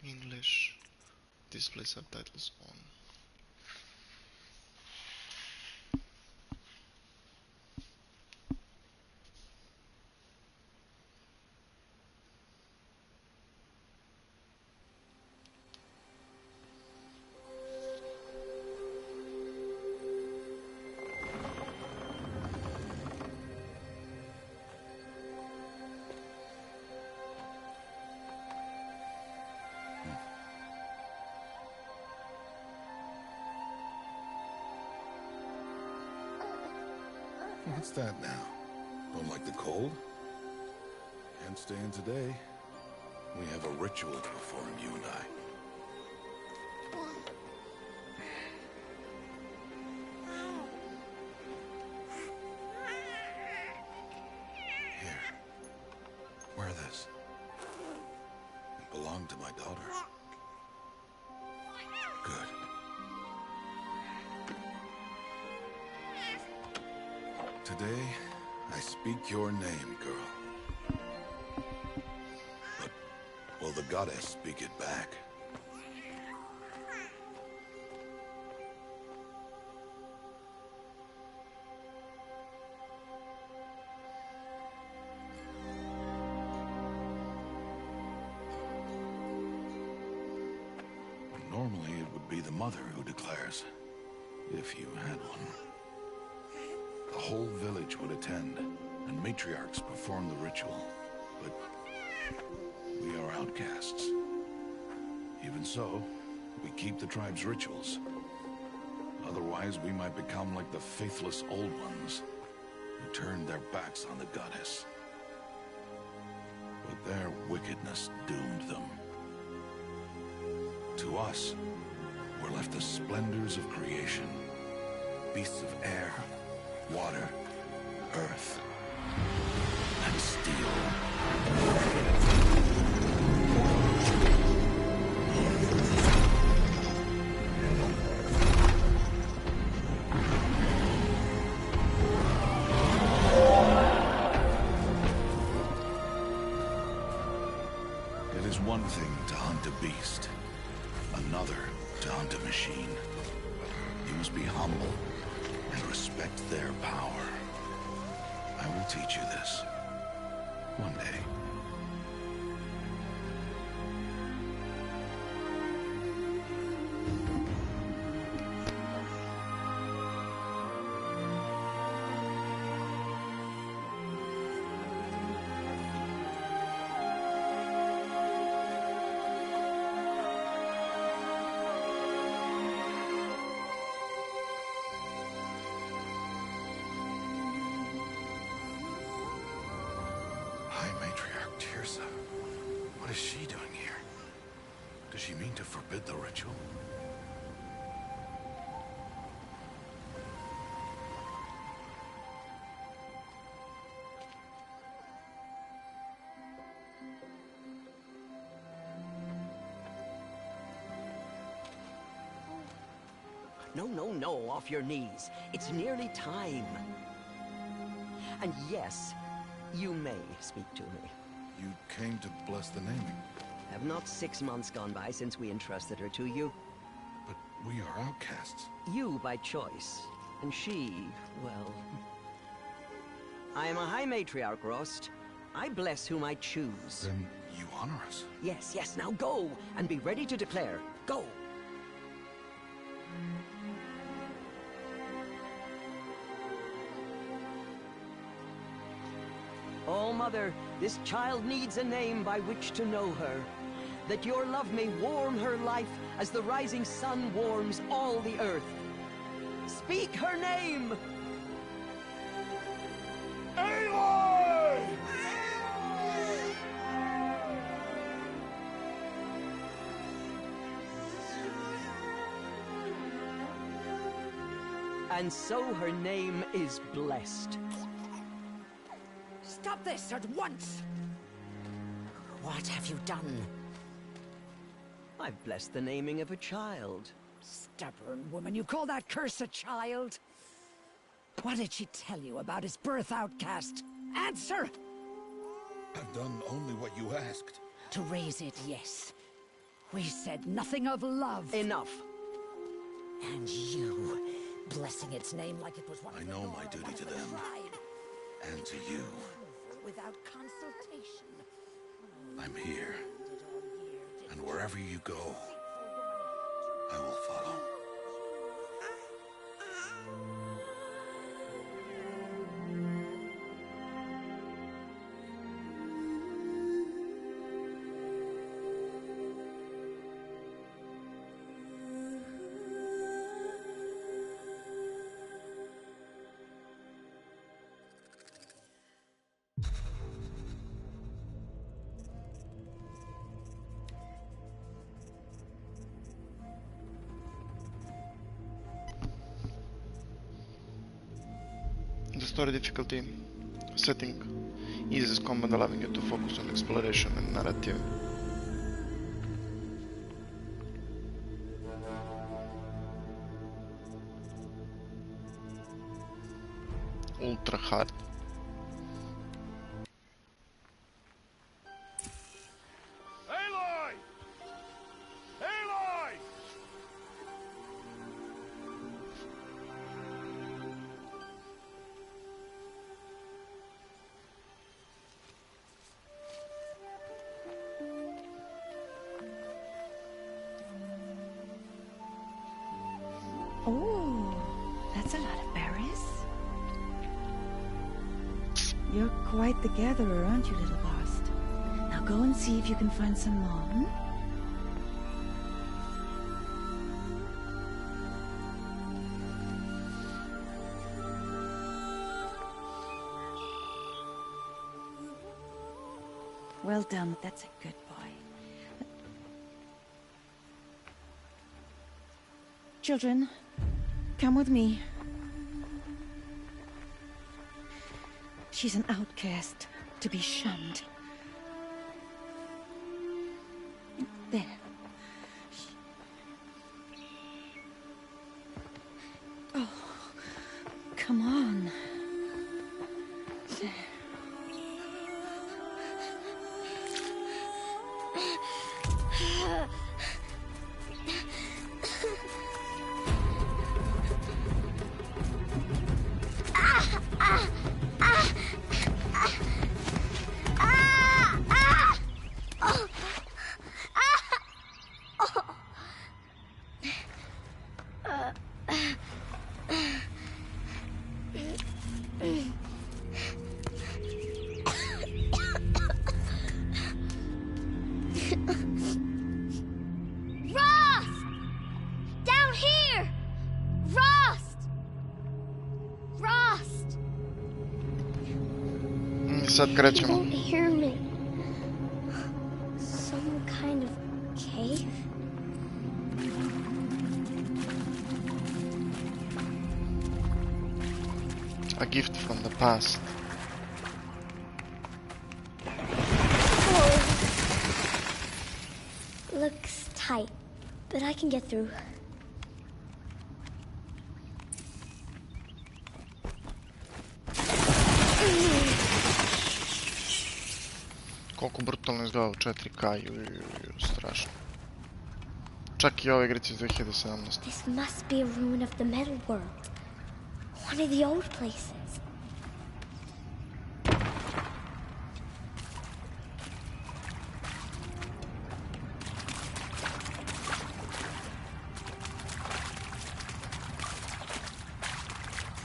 English. Display subtitles on. What's that now? Don't like the cold? Can't stay in today. We have a ritual to perform, you and I. Here. Wear this. It belonged to my daughter. Good. Today, I speak your name, girl. But will the goddess speak it back? Normally, it would be the mother who declares, if you had one. The whole village would attend, and matriarchs perform the ritual. But we are outcasts. Even so, we keep the tribe's rituals. Otherwise, we might become like the faithless old ones, who turned their backs on the goddess. But their wickedness doomed them. To us, were left the splendors of creation, beasts of air, water, earth, and steel. It is one thing to hunt a beast, another to hunt a machine. You must be humble and respect their power. I will teach you this. One day. What is she doing here? Does she mean to forbid the ritual? No, off your knees. It's nearly time. And yes, you may speak to me. You came to bless the naming. Have not 6 months gone by since we entrusted her to you? But we are outcasts. You by choice, and she, well... I am a High Matriarch, Rost. I bless whom I choose. Then you honor us. Yes, now go, and be ready to declare. Go! Oh, Mother, this child needs a name by which to know her. That your love may warm her life as the rising sun warms all the earth. Speak her name! Aloy! And so her name is blessed. Stop this at once! What have you done? I've blessed the naming of a child. Stubborn woman, you call that curse a child? What did she tell you about his birth, outcast? Answer! I've done only what you asked. To raise it, yes. We said nothing of love. Enough. And you, blessing its name like it was one I of the know Nora, my duty one of to the them. tribe. And to you. Without consultation. I'm here. And wherever you go, I will follow. The story difficulty setting eases combat, allowing you to focus on exploration and narrative. Ultra hard. Aloy! Aloy! Oh, that's a lot of berries. You're quite the gatherer, aren't you, little Bast? Now go and see if you can find some more. Hmm? Well done. That's a good boy. Children, come with me. She's an outcast, to be shunned. There. Oh, come on. There. Rost! Down here! Rost! Rost! Sad He krećemo. won't hear me. Some kind of cave? A gift from the past. Oh. Looks tight, but I can get through. Koliko brutalno izgleda u 4K, strašno. Čak i ove igrice iz 2017. This must be a ruin of the metal world. One of the old places.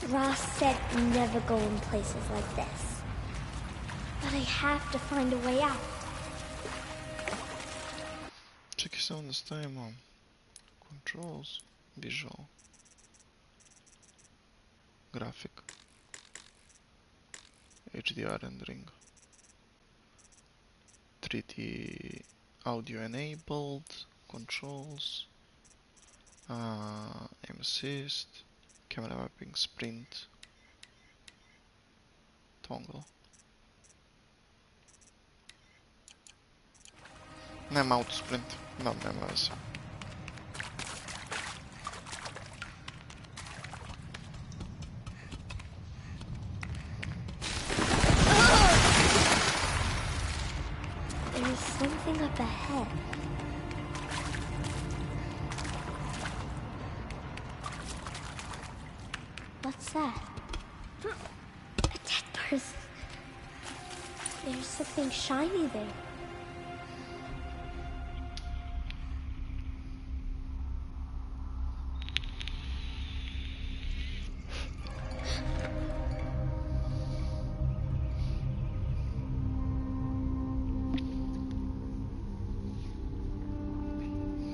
Ross said never go in places like this. But I have to find a way out. Čekaj samo da stavimo controls, visual, graphic, HDR rendering, 3D audio enabled, controls, aim assist, camera mapping, sprint, toggle. Nema auto sprint, nema veze. There's something up ahead. What's that? A dead person. There's something shiny there.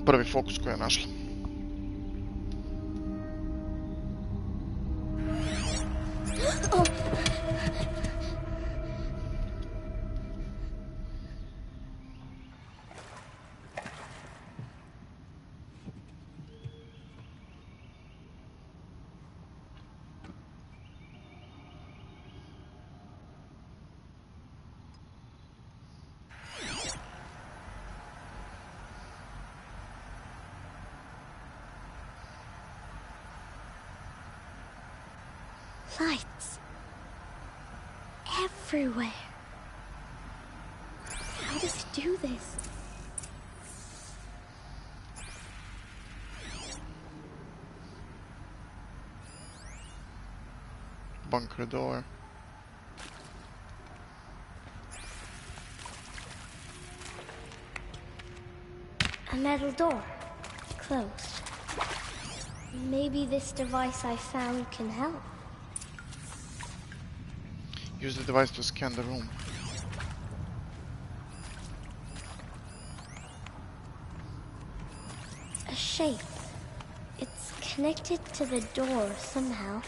Prvi fokus koji je našla. Lights. Everywhere. How does it do this? Bunker door. A metal door. Closed. Maybe this device I found can help. Use the device to scan the room. A shape. It's connected to the door somehow.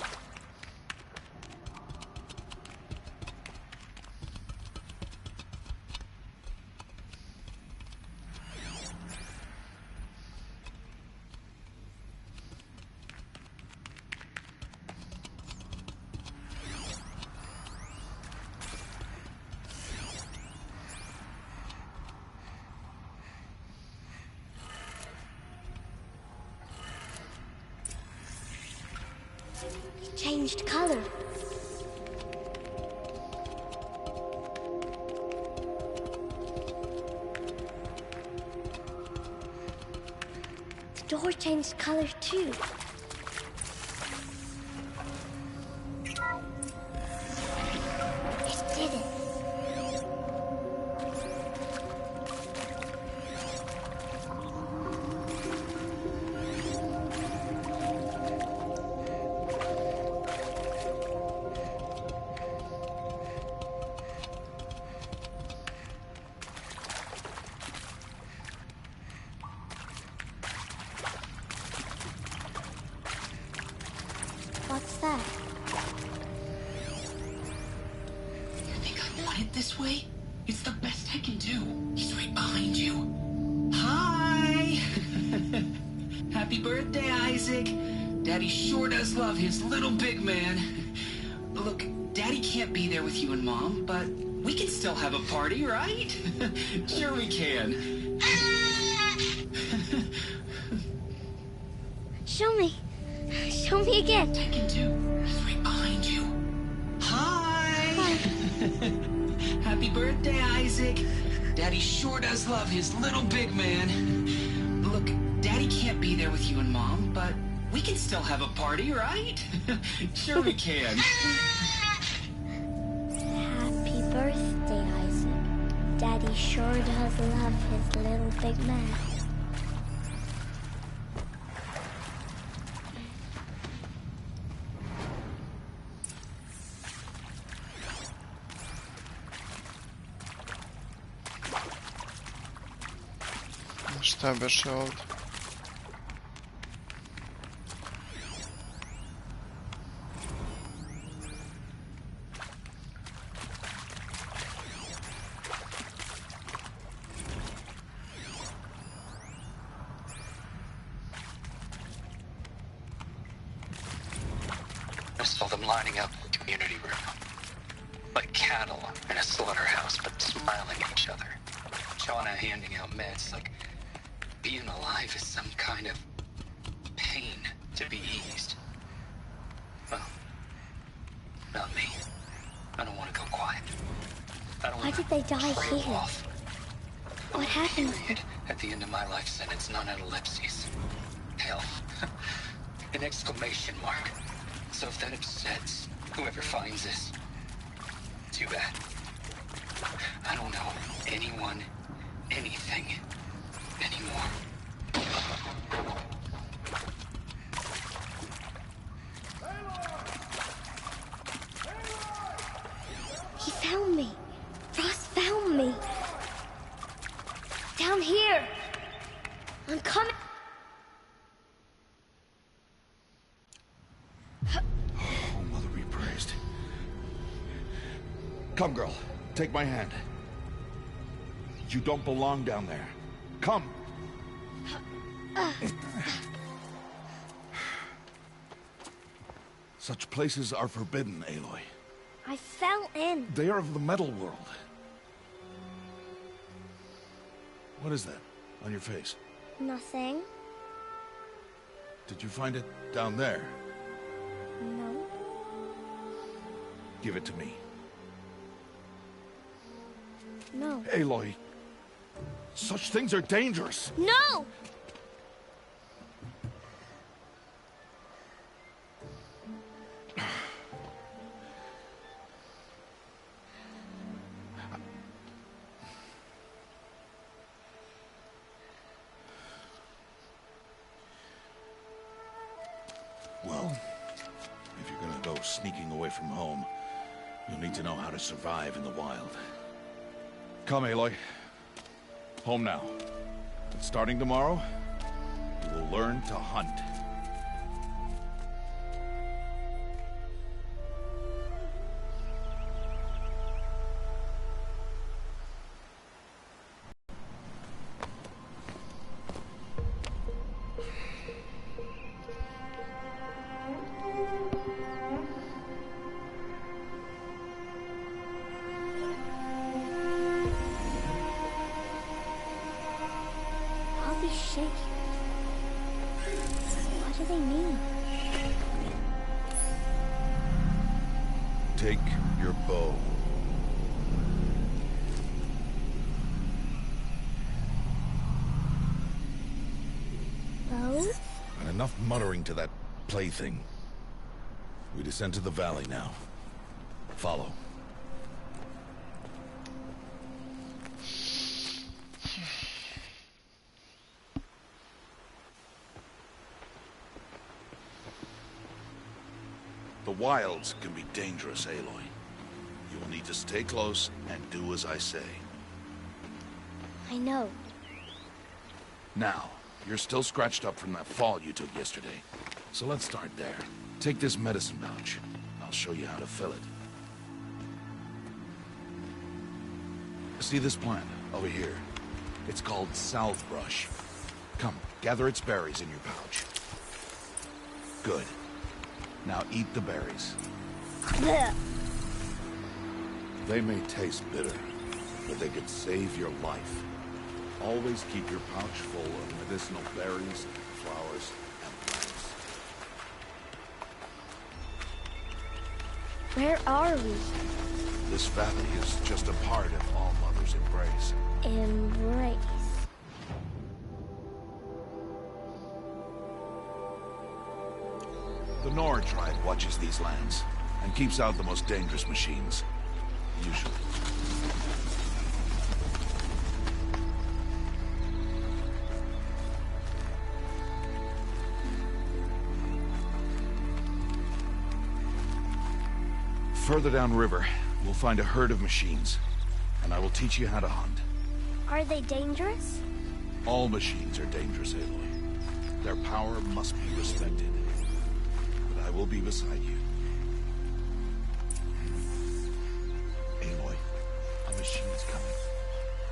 Changed color. The door changed color too. It did it. What's that? You think I want it this way? It's the best I can do. He's right behind you. Hi! Happy birthday, Isaac. Daddy sure does love his little big man. Look, Daddy can't be there with you and Mom, but we can still have a party, right? Sure we can. Show me. Show me again. I can do. He's right behind you. Hi! Happy birthday, Isaac. Daddy sure does love his little big man. Look, Daddy can't be there with you and Mom, but we can still have a party, right? Sure we can. Happy birthday, Isaac. Daddy sure does love his little big man. Šta beše ovdje? I saw them lining up in the community room. Like cattle in a slaughterhouse, but smiling at each other. Shauna handing out meds like being alive is some kind of pain to be eased. Well, not me. I don't want to go quiet. I don't Why did they die here? Off. What happened? Period at the end of my life sentence, not an ellipses. Hell, an exclamation mark. So if that upsets whoever finds this, too bad. I don't know anyone, anything, anymore. He found me. Ross found me. Down here. I'm coming. Oh, Mother be praised. Come, girl. Take my hand. You don't belong down there. Come. Such places are forbidden, Aloy. I fell in. They are of the metal world. What is that on your face? Nothing. Did you find it down there? No. Give it to me. No. Aloy, such things are dangerous. No! Well, if you're gonna go sneaking away from home, you'll need to know how to survive in the wild. Come, Aloy. Home now. But starting tomorrow, you will learn to hunt. All these shapes. What do they mean? Take your bow. Bow? And enough muttering to that plaything. We descend to the valley now. Follow. The wilds can be dangerous, Aloy. You will need to stay close and do as I say. I know. Now, you're still scratched up from that fall you took yesterday. So let's start there. Take this medicine pouch. I'll show you how to fill it. See this plant over here? It's called salvebrush. Come, gather its berries in your pouch. Good. Now eat the berries. Blech. They may taste bitter, but they could save your life. Always keep your pouch full of medicinal berries, flowers, and plants. Where are we? This valley is just a part of All Mother's embrace. Embrace. The Nora tribe watches these lands and keeps out the most dangerous machines. Usually. Further downriver, we'll find a herd of machines, and I will teach you how to hunt. Are they dangerous? All machines are dangerous, Aloy. Their power must be respected. But I will be beside you. Aloy, a machine's coming.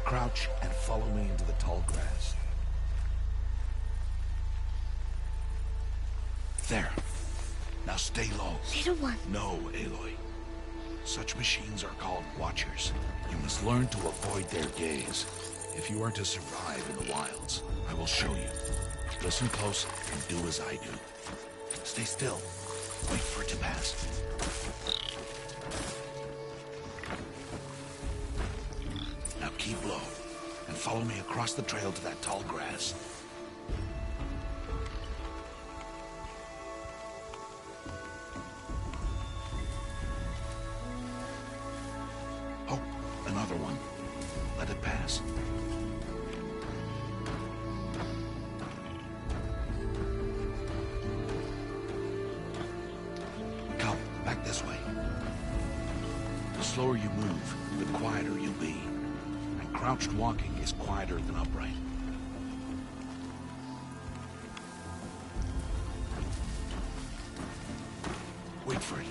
Crouch and follow me into the tall grass. There. Now stay low. Little one. No, Aloy. Such machines are called watchers. You must learn to avoid their gaze. If you are to survive in the wilds, I will show you. Listen close and do as I do. Stay still. Wait for it to pass. Now keep low and follow me across the trail to that tall grass. The slower you move, the quieter you'll be. And crouched walking is quieter than upright. Wait for it.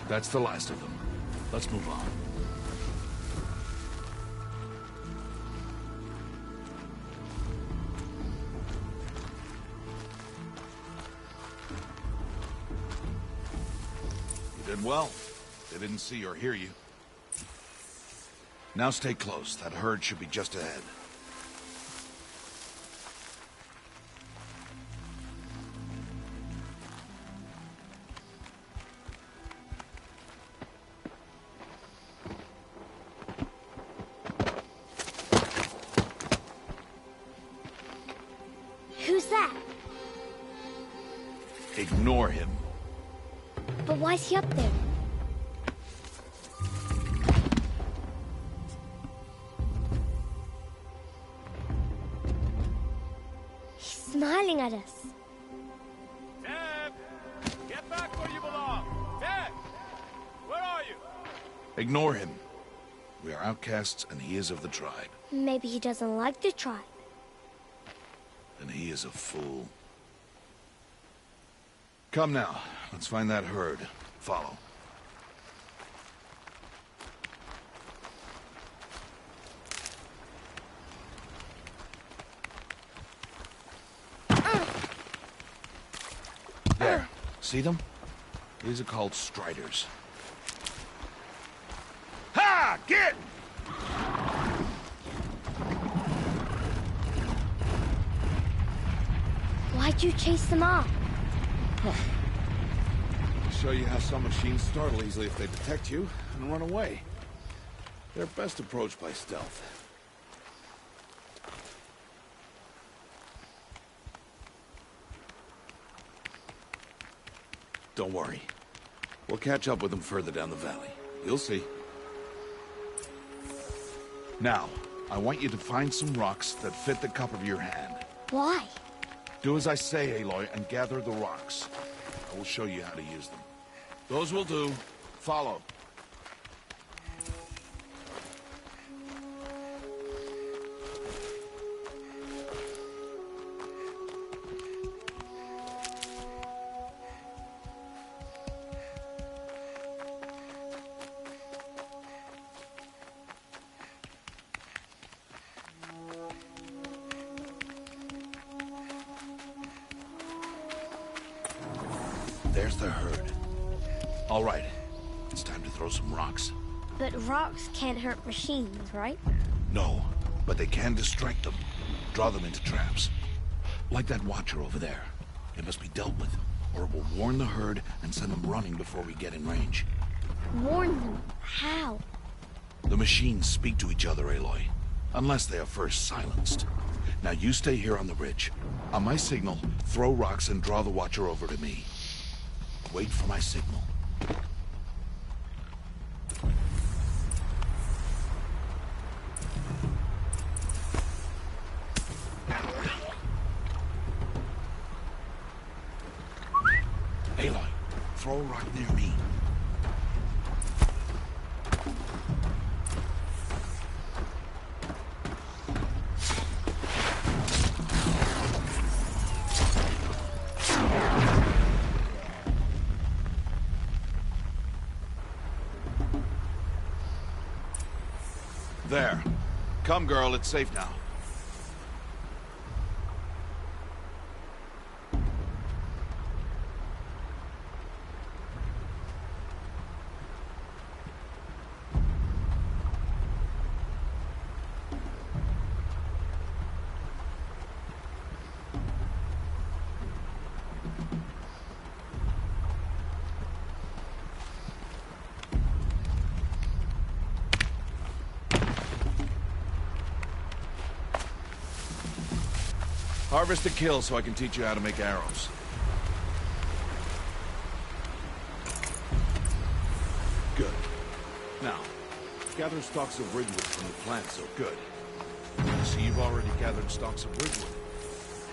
That's the last of them. Let's move on. You did well. They didn't see or hear you. Now stay close. That herd should be just ahead. Who's that? Ignore him. But why's he up there? He's smiling at us. Ted! Get back where you belong! Ted! Where are you? Ignore him. We are outcasts, and he is of the tribe. Maybe he doesn't like the tribe. And he is a fool. Come now, let's find that herd. Follow. There. See them? These are called striders. Ha! Get! Why'd you chase them off? To show you how some machines startle easily if they detect you and run away. They're best approached by stealth. Don't worry. We'll catch up with them further down the valley. You'll see. Now, I want you to find some rocks that fit the cup of your hand. Why? Do as I say, Aloy, and gather the rocks. I will show you how to use them. Those will do. Follow. There's the herd. All right. It's time to throw some rocks. But rocks can't hurt machines, right? No, but they can distract them. Draw them into traps. Like that watcher over there. It must be dealt with, or it will warn the herd and send them running before we get in range. Warn them? How? The machines speak to each other, Aloy. Unless they are first silenced. Now you stay here on the ridge. On my signal, throw rocks and draw the watcher over to me. Wait for my signal. Aloy, throw a rock near me. There. Come, girl, it's safe now. Harvest a kill so I can teach you how to make arrows. Good. Now, gather stalks of ridgewood from the plant, so good. see you've already gathered stalks of woodwood.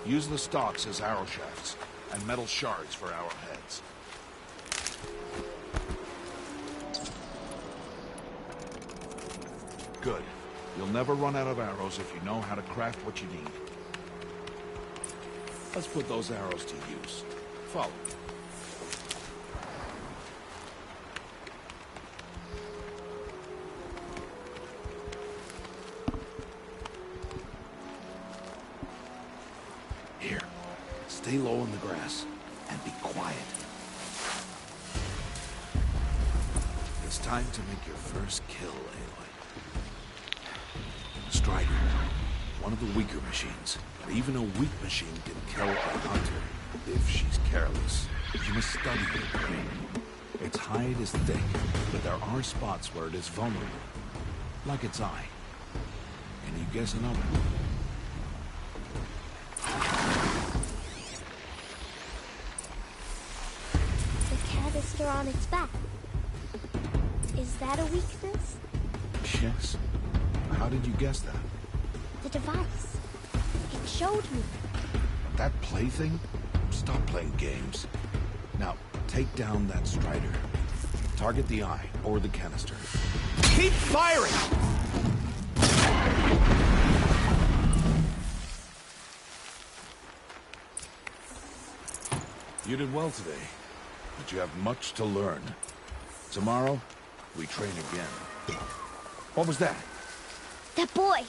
Use the stalks as arrow shafts, and metal shards for arrowheads. Good. You'll never run out of arrows if you know how to craft what you need. Let's put those arrows to use. Follow me. Here. Stay low in the grass and be quiet. It's time to make your first kill, Aloy. Strider. One of the weaker machines. But even a weak machine can kill a hunter if she's careless. You must study her prey. Its hide is thick, but there are spots where it is vulnerable. Like its eye. Can you guess another? The canister on its back. Is that a weakness? Yes. How did you guess that? The device. It showed me. That plaything? Stop playing games. Now, take down that Strider. Target the eye or the canister. Keep firing! You did well today, but you have much to learn. Tomorrow, we train again. What was that? That boy.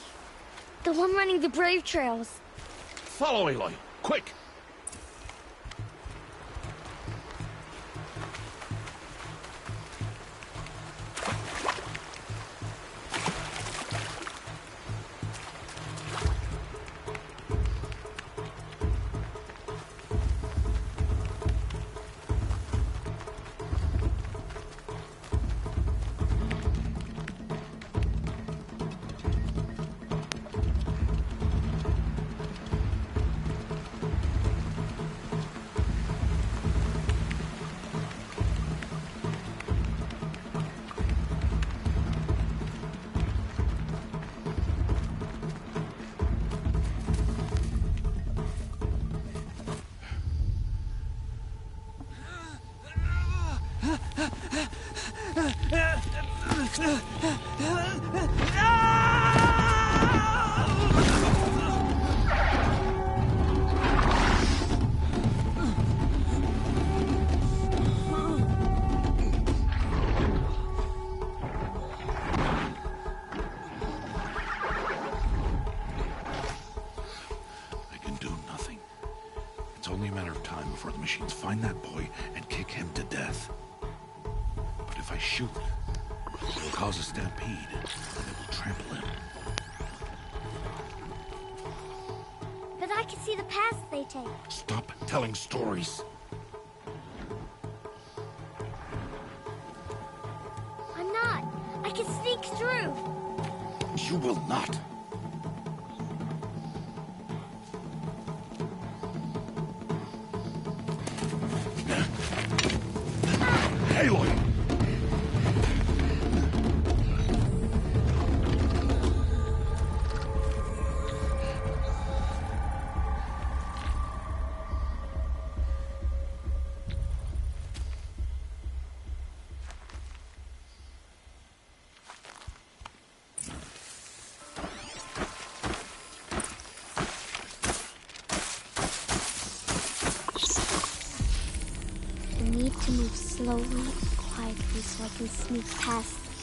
The one running the brave trails. Follow Aloy, quick! Before the machines find that boy and kick him to death. But if I shoot, it will cause a stampede, and it will trample him. But I can see the paths they take. Stop telling stories. I'm not. I can sneak through. You will not. Aloy! I need to move slowly and quietly so I can sneak past them.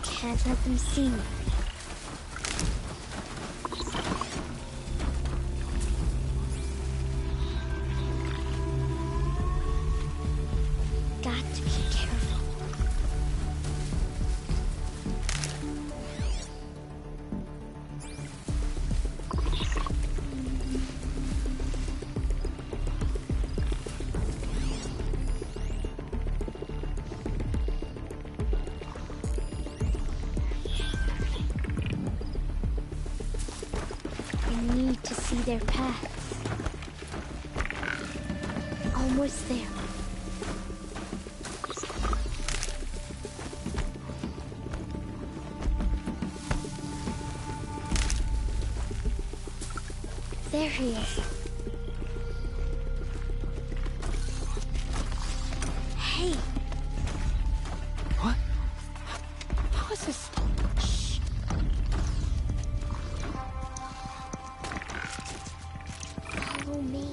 Can't let them see me. Got to be careful. I need to see their paths. almost there. There he is. Hey. What? What's this? Shh. Follow me.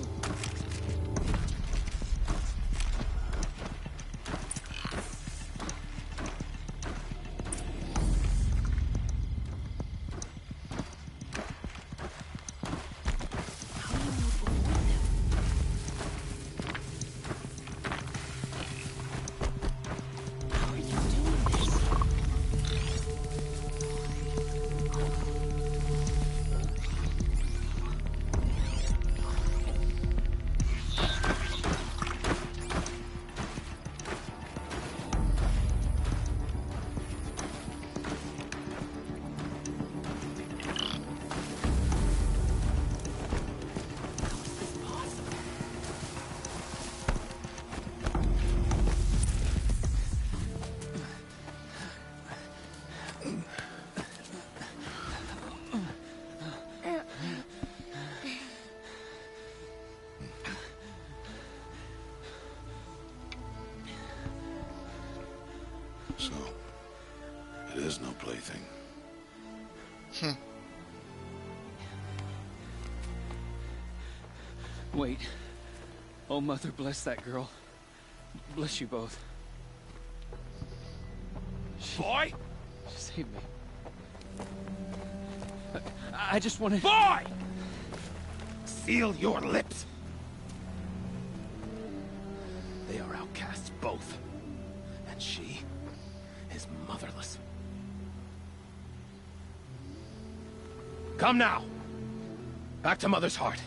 So, it is no plaything. Wait. Oh, Mother, bless that girl. Bless you both. Boy! She saved me. I just wanted... Boy! Seal your lips! They are outcasts, both. And she is motherless. Come now! Back to Mother's heart.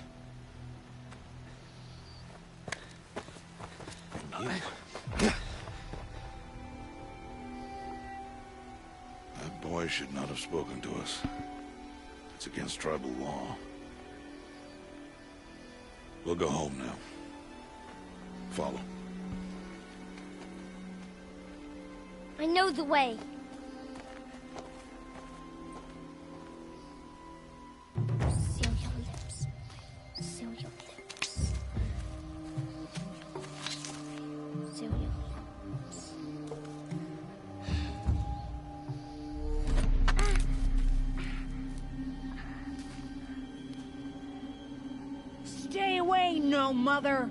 And you... That boy should not have spoken to us. It's against tribal law. We'll go home now. Follow. I know the way. Seal your lips. Seal your lips. Seal your lips. Stay away, no mother!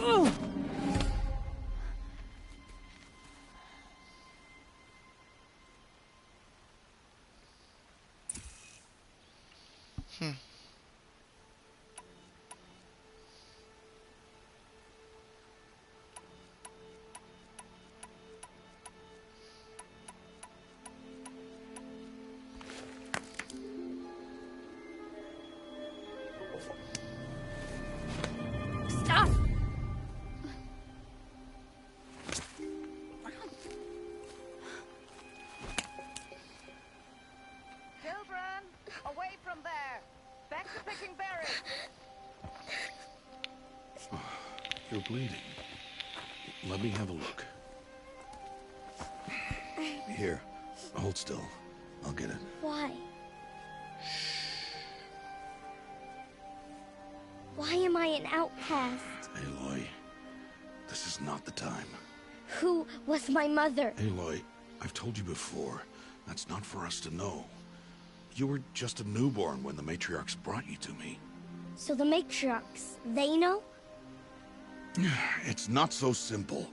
Ooh! Stop! Children, away from there. Back to picking berries. You're bleeding. Let me have a look. Here, hold still. I'll get it. Why? Why am I an outcast? Aloy, this is not the time. Who was my mother? Aloy, I've told you before, that's not for us to know. You were just a newborn when the matriarchs brought you to me. So the matriarchs, they know? It's not so simple.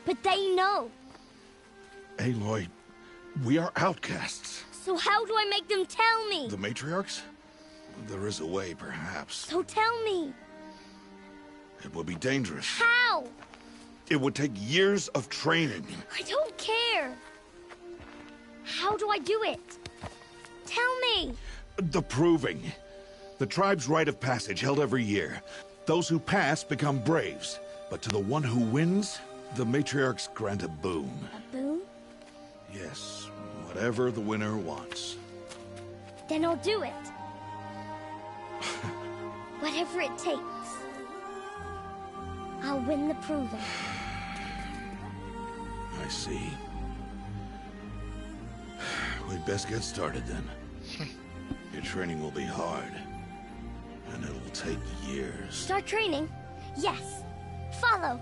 But they know. Aloy, we are outcasts. So how do I make them tell me? The matriarchs? There is a way, perhaps. So tell me. It would be dangerous. How? It would take years of training. I don't care. How do I do it? Tell me. The proving. The tribe's rite of passage held every year. Those who pass become braves. But to the one who wins, the matriarchs grant a boon. A boon? Yes, whatever the winner wants. Then I'll do it. Whatever it takes. I'll win the proving. I see. We'd best get started then. Your training will be hard. And it'll take years. Start training? Yes. Follow.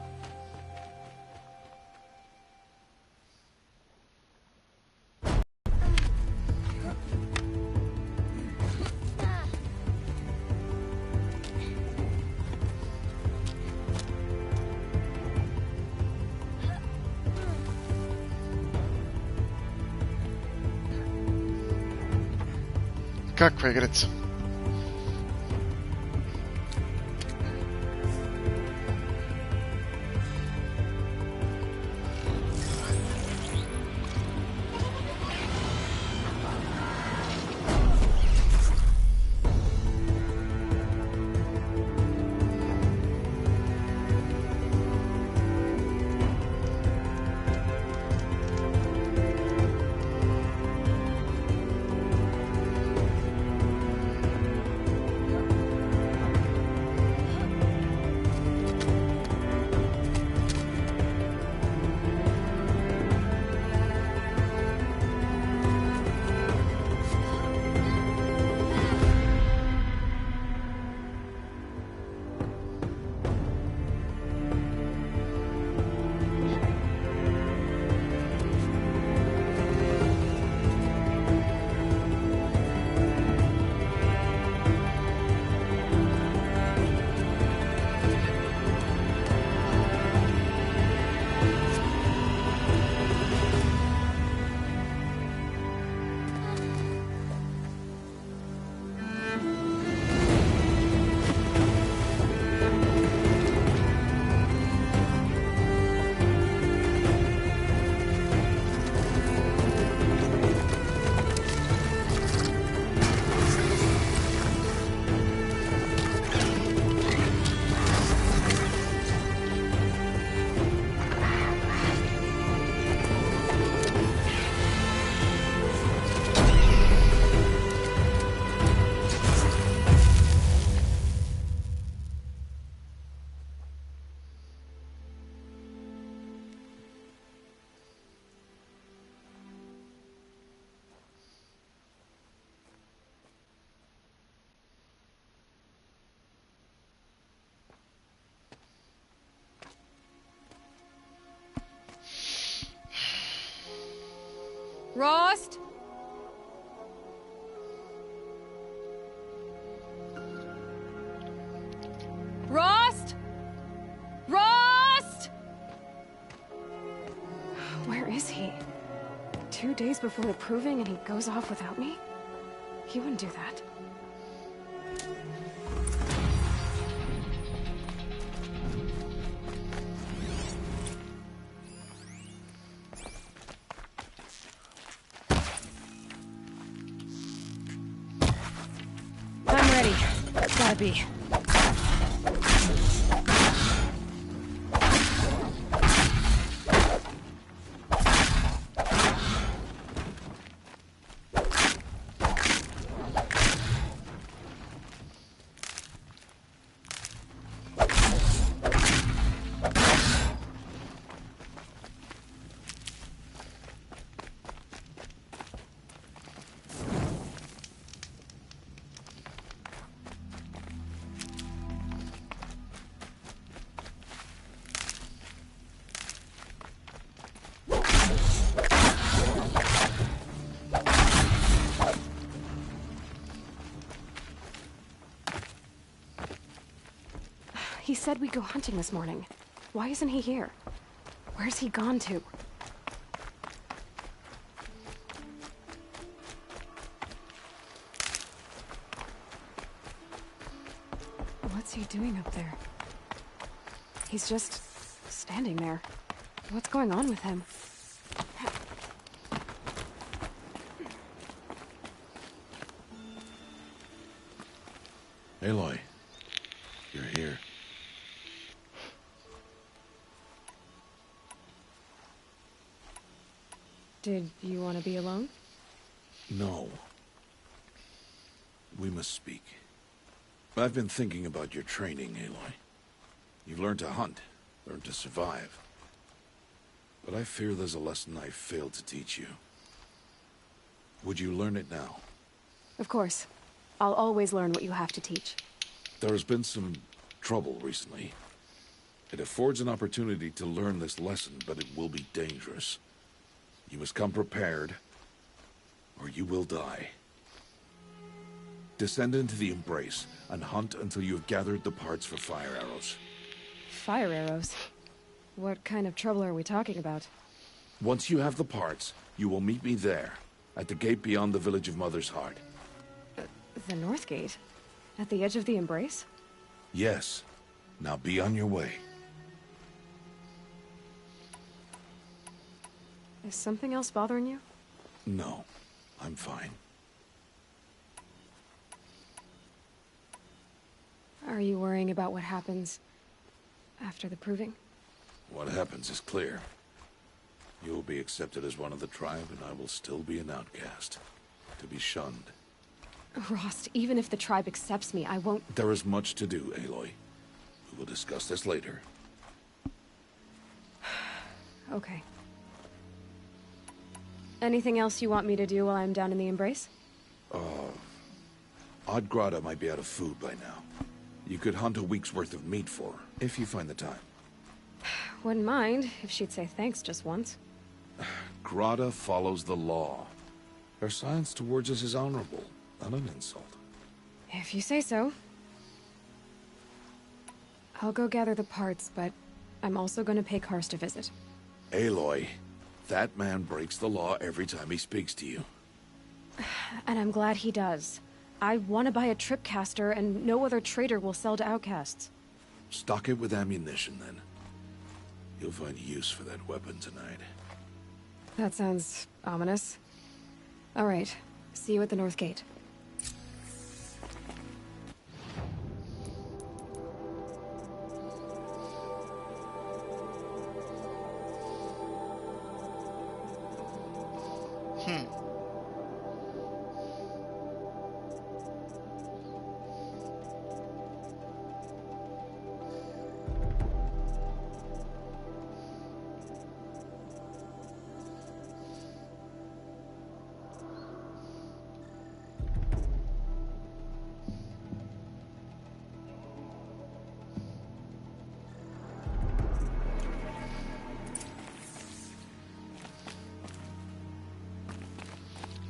Kakva igrica. Rost? Rost? Rost? Where is he? 2 days before the proving and he goes off without me? He wouldn't do that. I'm ready. Gotta be. He said we'd go hunting this morning. Why isn't he here? Where's he gone to? What's he doing up there? He's just standing there. What's going on with him? Aloy, you're here. Did you want to be alone? No. We must speak. I've been thinking about your training, Aloy. You've learned to hunt, learned to survive. But I fear there's a lesson I failed to teach you. Would you learn it now? Of course. I'll always learn what you have to teach. There has been some trouble recently. It affords an opportunity to learn this lesson, but it will be dangerous. You must come prepared, or you will die. Descend into the Embrace, and hunt until you have gathered the parts for fire arrows. Fire arrows? What kind of trouble are we talking about? Once you have the parts, you will meet me there, at the gate beyond the village of Mother's Heart. The North Gate? At the edge of the Embrace? Yes. Now be on your way. Is something else bothering you? No, I'm fine. Are you worrying about what happens after the proving? What happens is clear. You will be accepted as one of the tribe, and I will still be an outcast. To be shunned. Rost, even if the tribe accepts me, I won't... There is much to do, Aloy. We will discuss this later. Okay. Anything else you want me to do while I'm down in the Embrace? Odd Grata might be out of food by now. You could hunt a week's worth of meat for her, if you find the time. Wouldn't mind if she'd say thanks just once. Grata follows the law. Her silence towards us is honorable, not an insult. If you say so. I'll go gather the parts, but I'm also going to pay Karst a visit. Aloy, that man breaks the law every time he speaks to you. And I'm glad he does. I want to buy a tripcaster, and no other trader will sell to outcasts. Stock it with ammunition, then. You'll find use for that weapon tonight. That sounds ominous. All right. See you at the North Gate.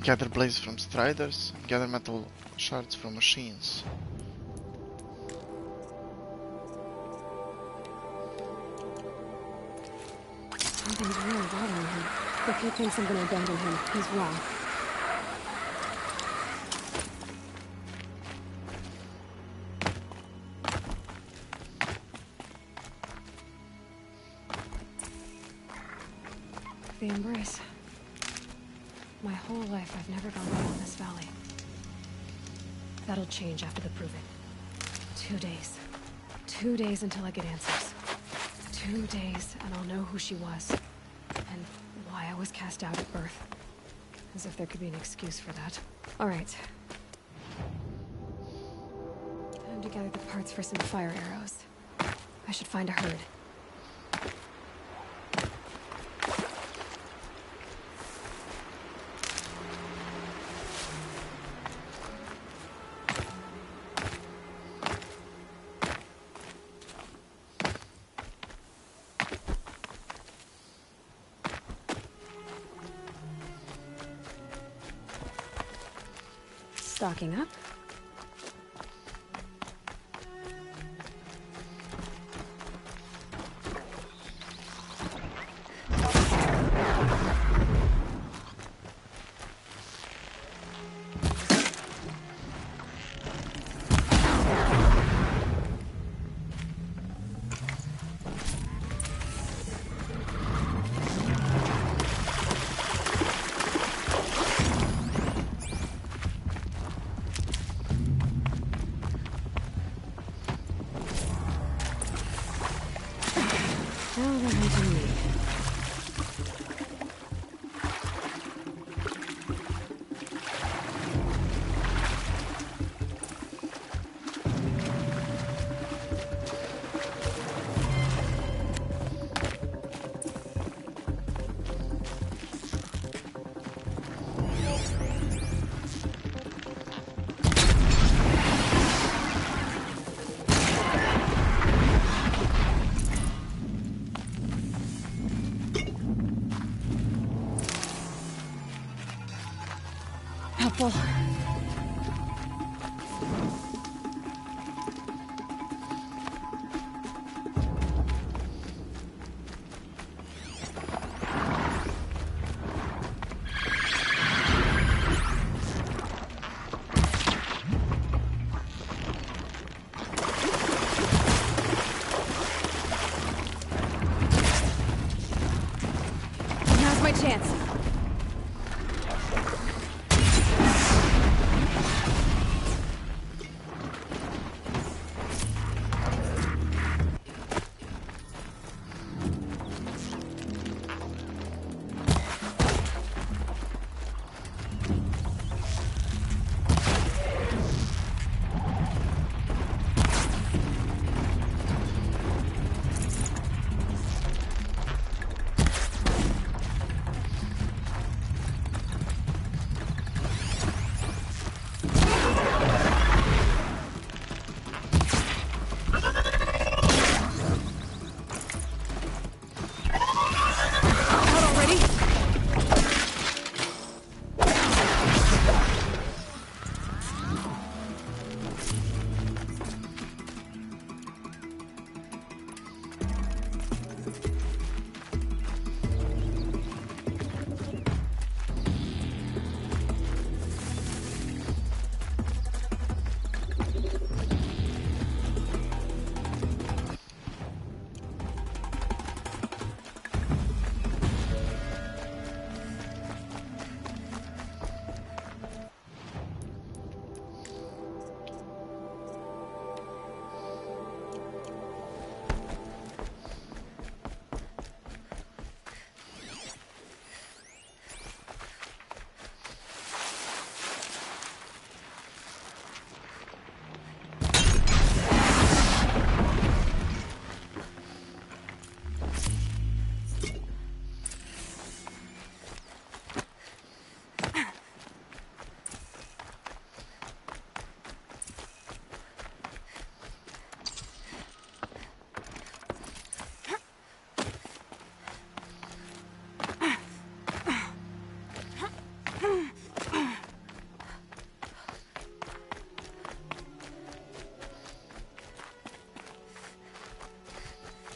Gather blades from striders, gather metal shards from machines. Something's really bothering him. If he thinks I'm gonna abandon him, he's wrong. The Embrace. My whole life, I've never gone down this valley. That'll change after the proving. 2 days. 2 days until I get answers. 2 days, and I'll know who she was. And why I was cast out at birth. As if there could be an excuse for that. Alright. Time to gather the parts for some fire arrows. I should find a herd. Stocking up. Helpful. Now's my chance.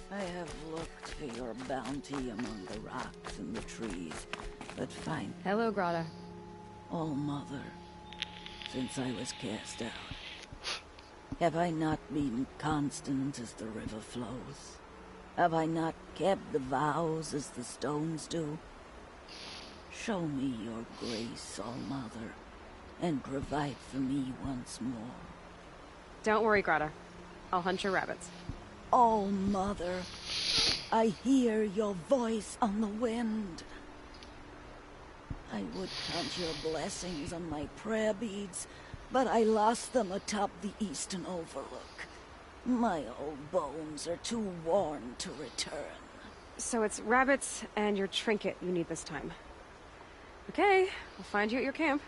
I have looked for your bounty among the rocks and the trees, but find... Hello, Grata. Oh, Mother, since I was cast out, have I not been constant as the river flows? Have I not kept the vows as the stones do? Show me your grace, All Mother, and provide for me once more. Don't worry, Grata. I'll hunt your rabbits. Oh, Mother, I hear your voice on the wind. I would count your blessings on my prayer beads, but I lost them atop the eastern overlook. My old bones are too worn to return. So it's rabbits and your trinket you need this time. Okay, I'll find you at your camp.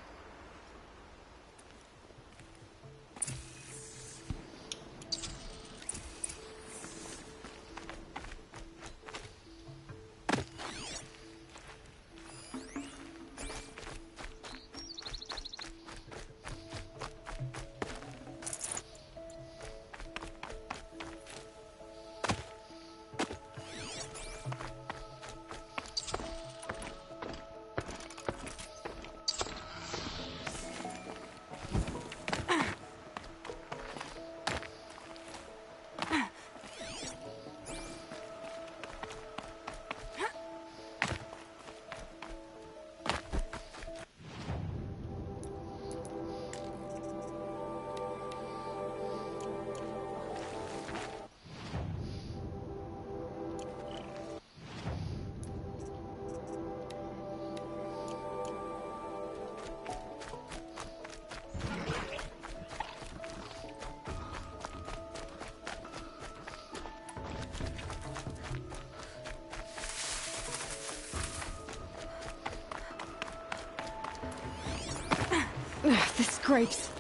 This scrapes.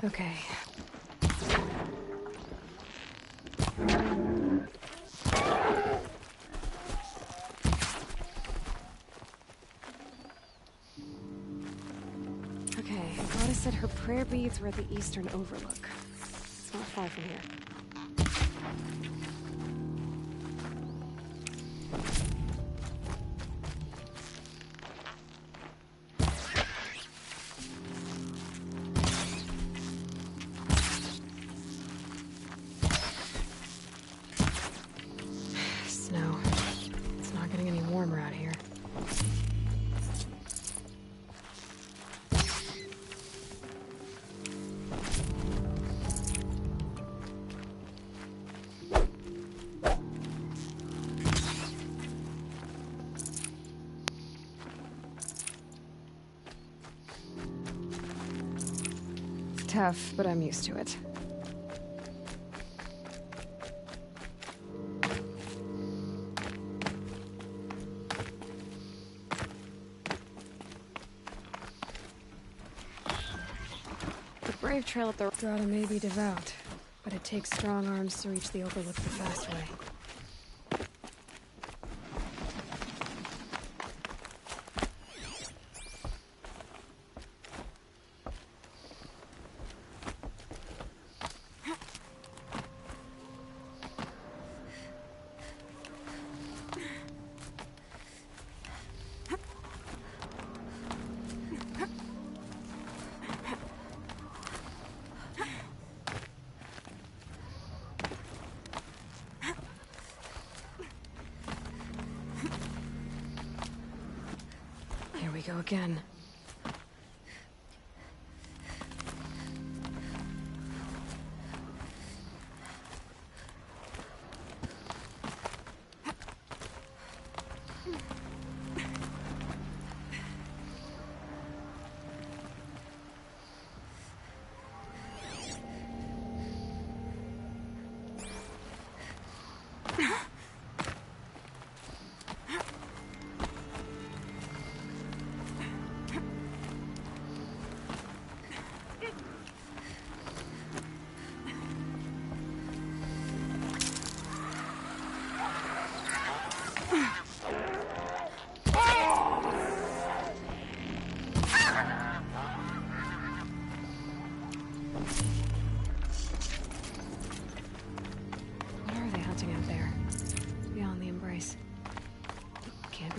Okay. Okay, Goddess said her prayer beads were at the eastern overlook. It's not far from here. Snow. It's not getting any warmer out here. Tough, but I'm used to it. The brave trail up the Drata may be devout, but it takes strong arms to reach the overlook the fast way. Here we go again.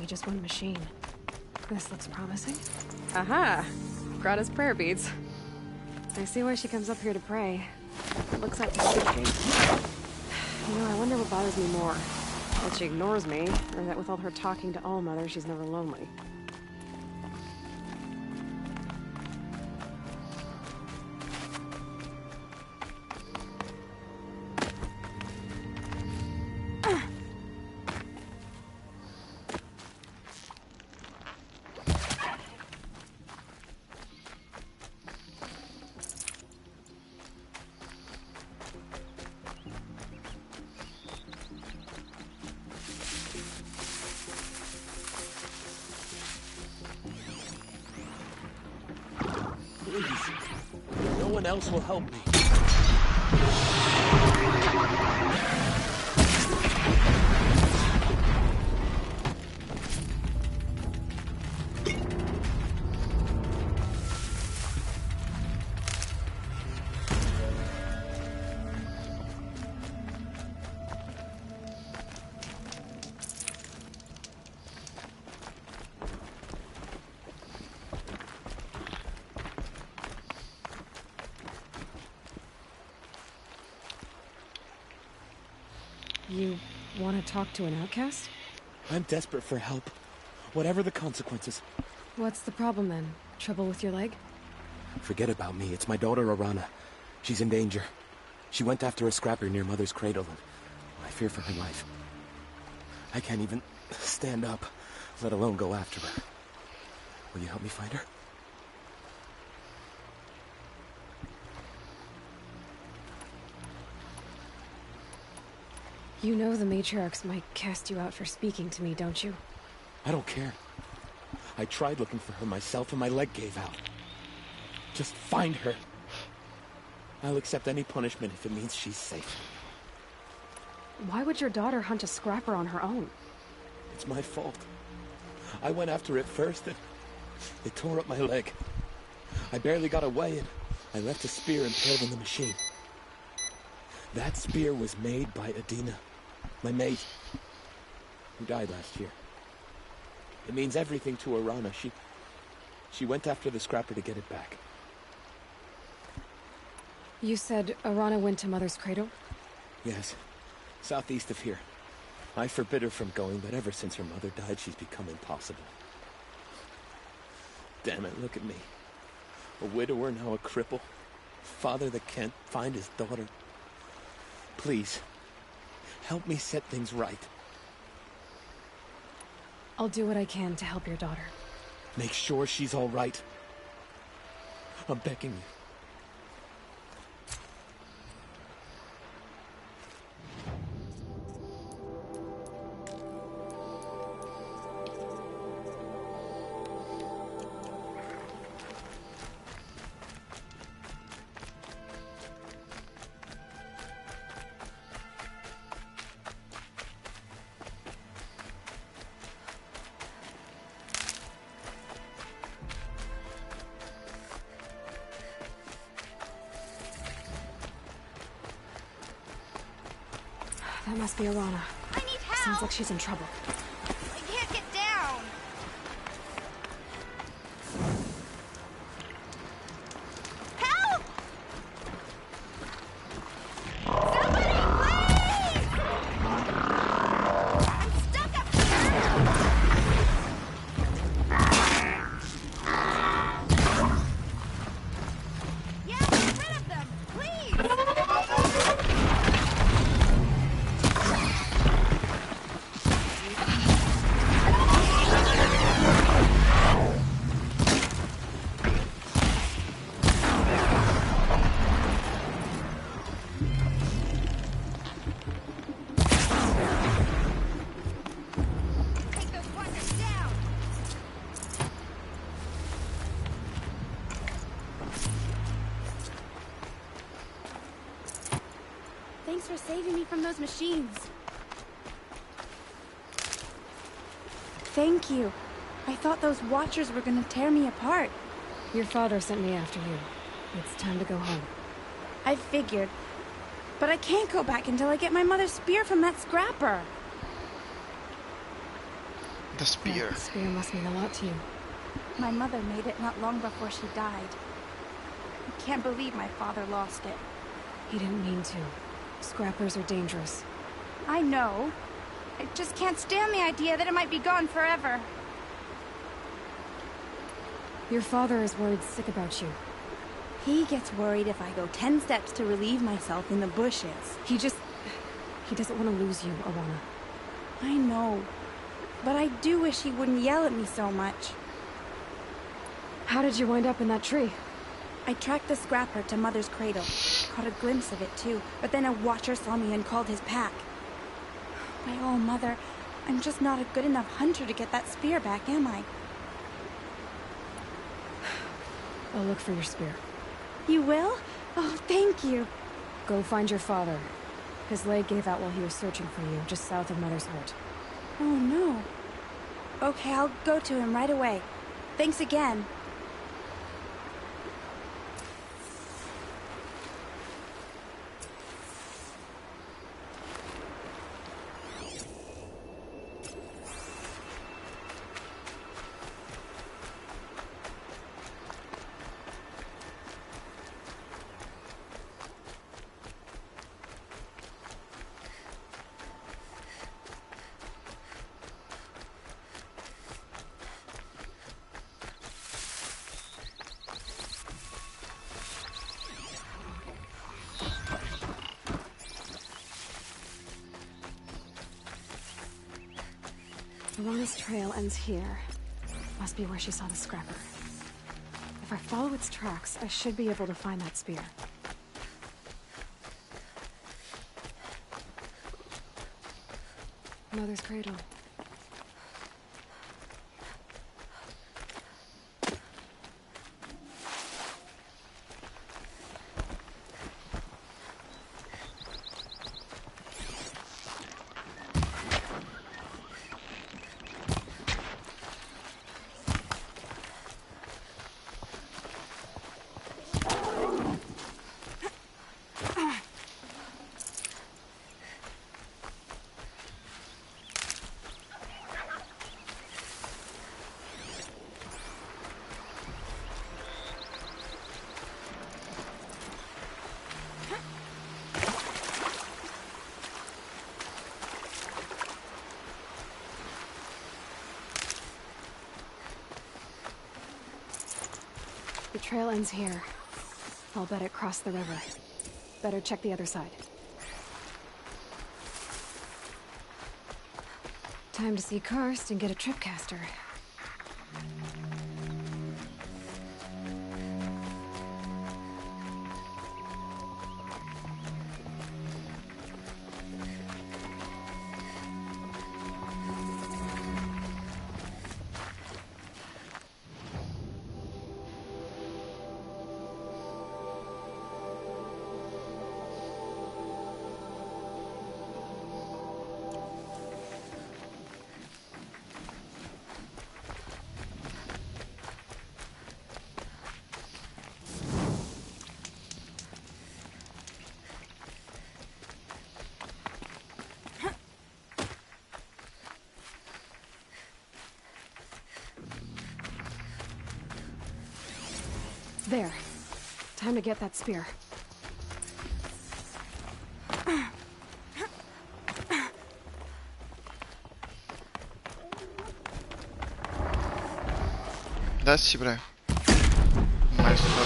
Just one machine. This looks promising. Aha! Grata's prayer beads. I see why she comes up here to pray. Looks like a good faith. You know, I wonder what bothers me more. That she ignores me, or that with all her talking to Allmother, she's never lonely. No one else will help me. You want to talk to an outcast? I'm desperate for help, whatever the consequences. What's the problem then? Trouble with your leg? Forget about me. It's my daughter, Arana. She's in danger. She went after a scrapper near Mother's cradle, and I fear for her life. I can't even stand up, let alone go after her. Will you help me find her? You know the matriarchs might cast you out for speaking to me, don't you? I don't care. I tried looking for her myself and my leg gave out. Just find her. I'll accept any punishment if it means she's safe. Why would your daughter hunt a scrapper on her own? It's my fault. I went after it first and it tore up my leg. I barely got away and I left a spear impaled in the machine. That spear was made by Adina, my maid, who died last year. It means everything to Arana. She went after the scrapper to get it back. You said Arana went to Mother's Cradle? Yes, southeast of here. I forbid her from going, but ever since her mother died, she's become impossible. Damn it, look at me. A widower, now a cripple. Father that can't find his daughter. Please, help me set things right. I'll do what I can to help your daughter. Make sure she's all right. I'm begging you. That must be Arana. I need help! Sounds like she's in trouble. I can't get down! Help! Somebody, please! I'm stuck up here! Yeah, get rid of them, please! Take those fuckers down! Thanks for saving me from those machines. Thank you. I thought those watchers were gonna tear me apart. Your father sent me after you. It's time to go home. I figured. But I can't go back until I get my mother's spear from that scrapper. The spear. That spear must mean a lot to you. My mother made it not long before she died. I can't believe my father lost it. He didn't mean to. Scrappers are dangerous. I know. I just can't stand the idea that it might be gone forever. Your father is worried sick about you. He gets worried if I go 10 steps to relieve myself in the bushes. He doesn't want to lose you, Arana. I know. But I do wish he wouldn't yell at me so much. How did you wind up in that tree? I tracked the scrapper to Mother's Cradle. Caught a glimpse of it too, but then a watcher saw me and called his pack. My oh, Mother, I'm just not a good enough hunter to get that spear back, am I? I'll look for your spear. You will? Oh, thank you. Go find your father. His leg gave out while he was searching for you, just south of Mother's Hut. Oh, no. Okay, I'll go to him right away. Thanks again. Arana's trail ends here. Must be where she saw the scrapper. If I follow its tracks, I should be able to find that spear. Mother's Cradle. The trail ends here. I'll bet it crossed the river. Better check the other side. Time to see Karst and get a tripcaster. There. Time to get that spear. Да си, бре. Майстор.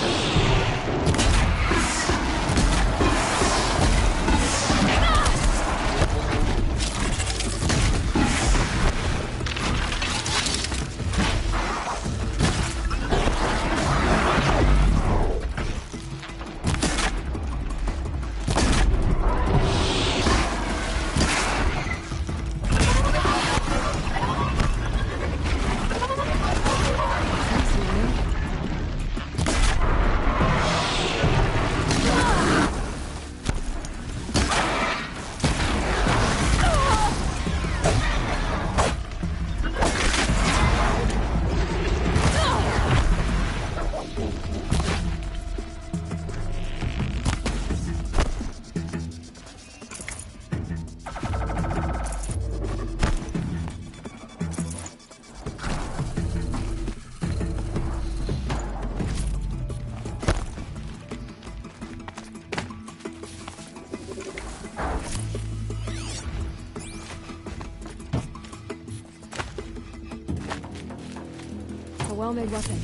A well-made weapon.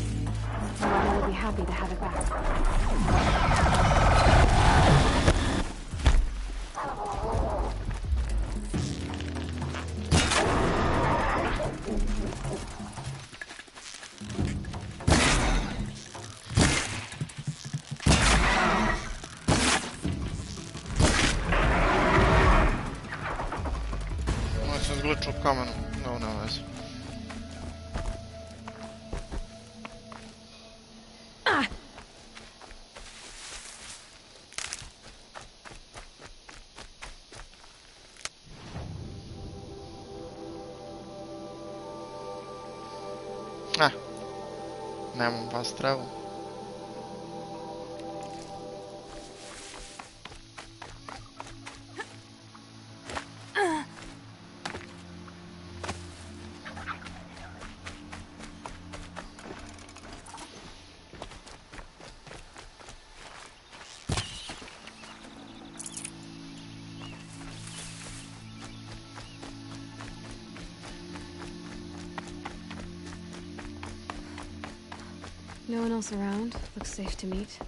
Alana will be happy to have it back. Ovo sam zgličao u kamenu. No, nema veze. Nemam vas trebu. No one else around. Looks safe to meet.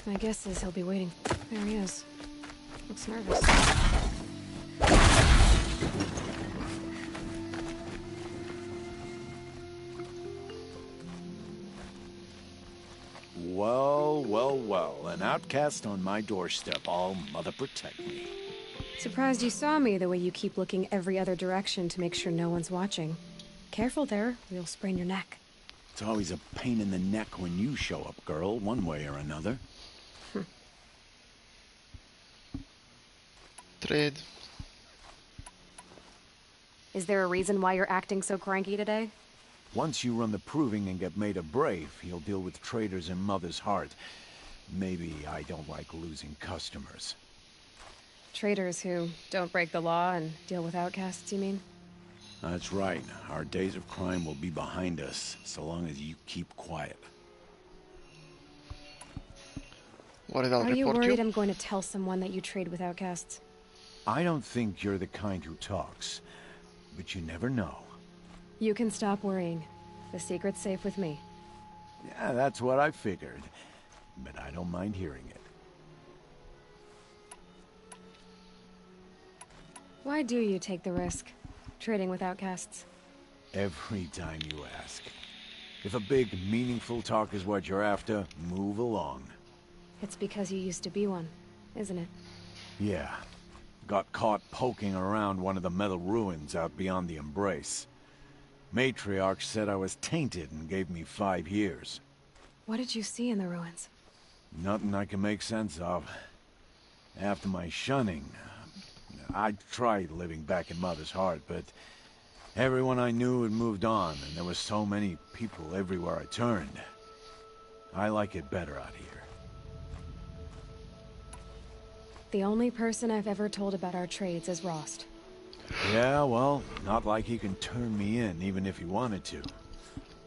My guess is he'll be waiting. There he is. Looks nervous. Well, well, well. An outcast on my doorstep. All mother protect me. Surprised you saw me the way you keep looking every other direction to make sure no one's watching. Careful there, or you'll sprain your neck. It's always a pain in the neck when you show up, girl, one way or another. Trade. Is there a reason why you're acting so cranky today? Once you run the proving and get made a brave, you'll deal with traitors in Mother's heart. Maybe I don't like losing customers. Traitors who don't break the law and deal with outcasts, you mean? That's right. Our days of crime will be behind us, so long as you keep quiet. Are you worried I'm going to tell someone that you trade with outcasts? I don't think you're the kind who talks, but you never know. You can stop worrying. The secret's safe with me. Yeah, that's what I figured. But I don't mind hearing it. Why do you take the risk, trading with outcasts? Every time you ask. If a big, meaningful talk is what you're after, move along. It's because you used to be one, isn't it? Yeah. Got caught poking around one of the metal ruins out beyond the Embrace. Matriarch said I was tainted and gave me 5 years. What did you see in the ruins? Nothing I can make sense of. After my shunning, I tried living back in Mother's heart, but everyone I knew had moved on, and there were so many people everywhere I turned. I like it better out here. The only person I've ever told about our trades is Rost. Yeah, well, not like he can turn me in, even if he wanted to.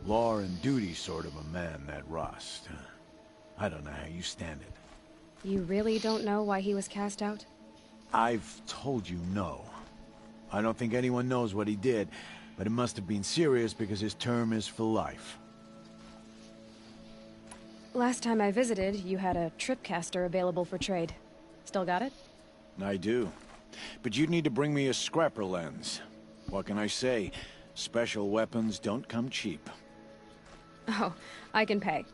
Law and duty sort of a man, that Rost. I don't know how you stand it. You really don't know why he was cast out? I've told you no. I don't think anyone knows what he did, but it must have been serious because his term is for life. Last time I visited, you had a tripcaster available for trade. Still got it? I do. But you'd need to bring me a scrapper lens. What can I say? Special weapons don't come cheap. Oh, I can pay.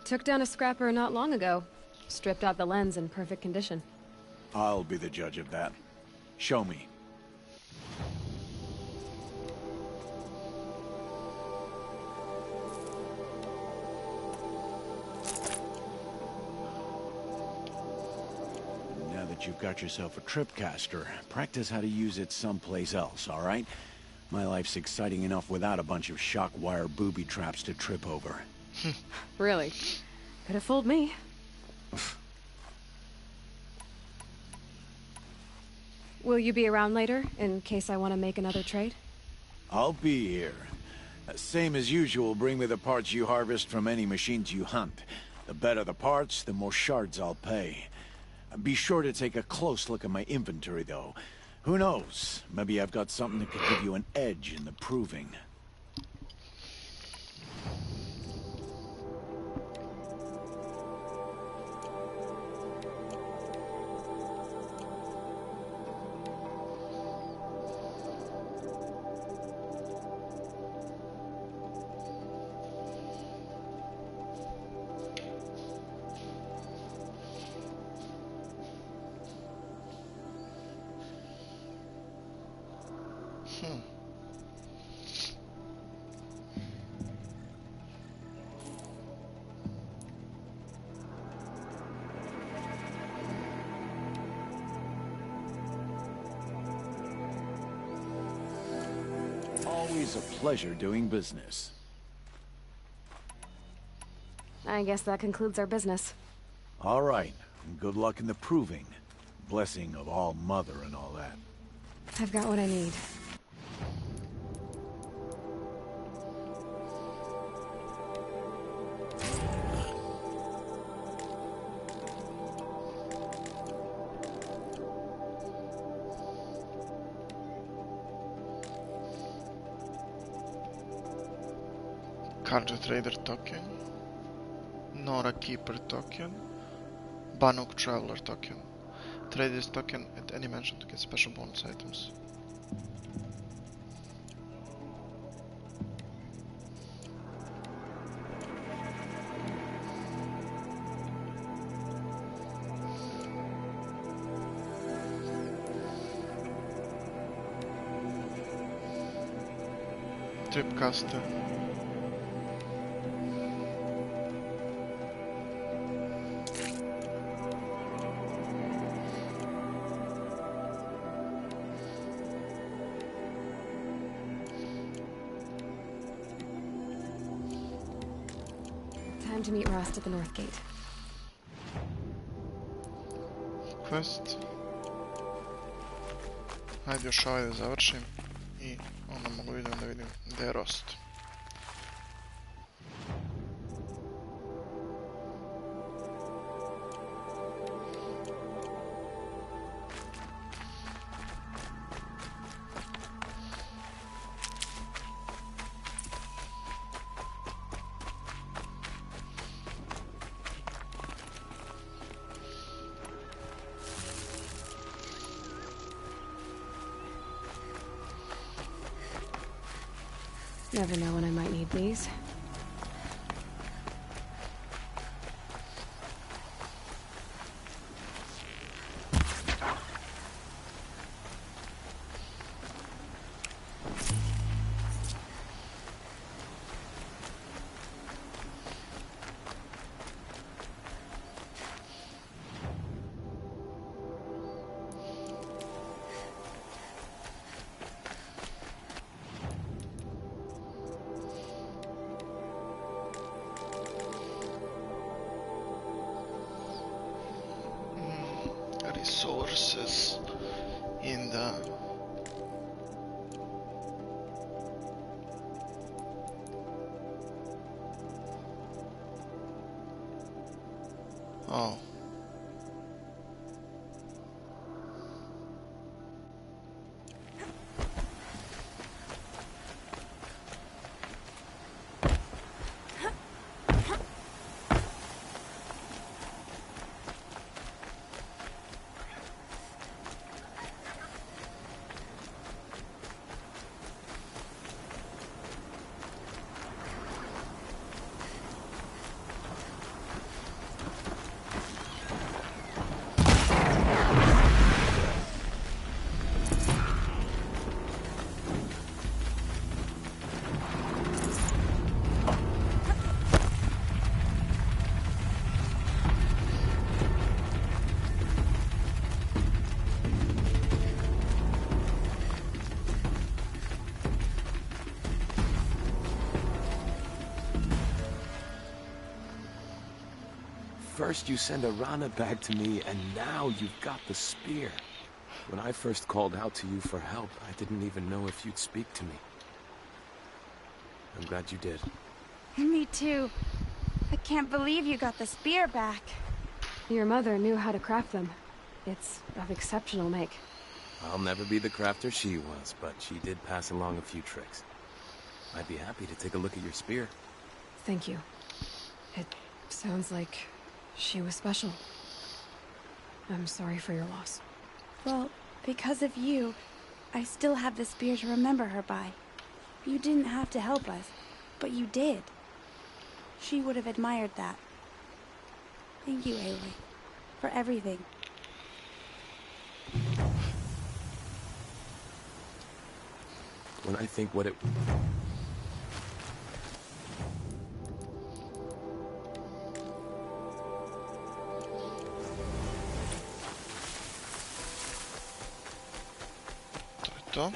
Took down a scrapper not long ago. Stripped out the lens in perfect condition. I'll be the judge of that. Show me. Now that you've got yourself a tripcaster, practice how to use it someplace else, all right? My life's exciting enough without a bunch of shock wire booby traps to trip over. Really? Could have fooled me. Will you be around later, in case I want to make another trade? I'll be here. Same as usual, bring me the parts you harvest from any machines you hunt. The better the parts, the more shards I'll pay. Be sure to take a close look at my inventory, though. Who knows? Maybe I've got something that could give you an edge in the proving. Always a pleasure doing business. I guess that concludes our business. All right, and good luck in the proving. Blessing of All Mother and all that. I've got what I need. Cargo Trader token, Nora Keeper token, Bannock Traveler token. Trade this token at any mention to get special bonus items. Tripcaster. Time to meet Rost at the North Gate. Quest. Hajde još ovaj da završim i onda mogu idem da vidim gdje je Rost. Never know when I might need these. Resources in the oh. First you send Arana back to me, and now you've got the spear. When I first called out to you for help, I didn't even know if you'd speak to me. I'm glad you did. Me too. I can't believe you got the spear back. Your mother knew how to craft them. It's of exceptional make. I'll never be the crafter she was, but she did pass along a few tricks. I'd be happy to take a look at your spear. Thank you. It sounds like she was special. I'm sorry for your loss. Well, because of you, I still have the spear to remember her by. You didn't have to help us, but you did. She would have admired that. Thank you, Aloy, for everything. When I think what it... To?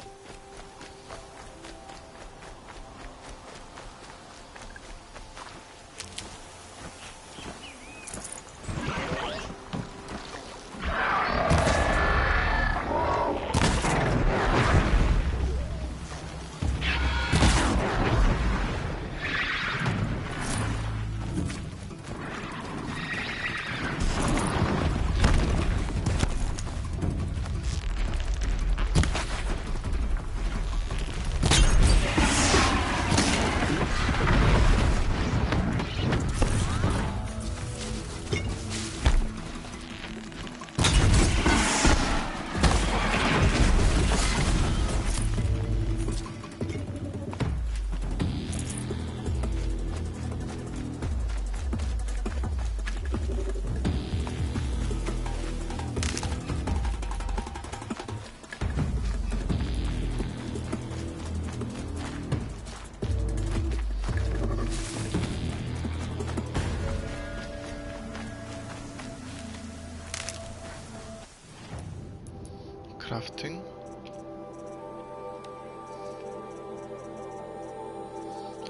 Crafting.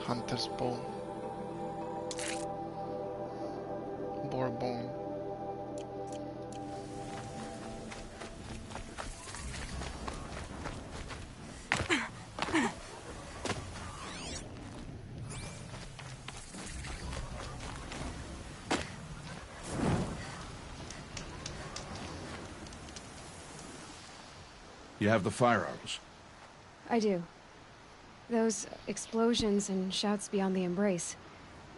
Hunter's bone. Boar bone. You have the firearms? I do. Those explosions and shouts beyond the embrace.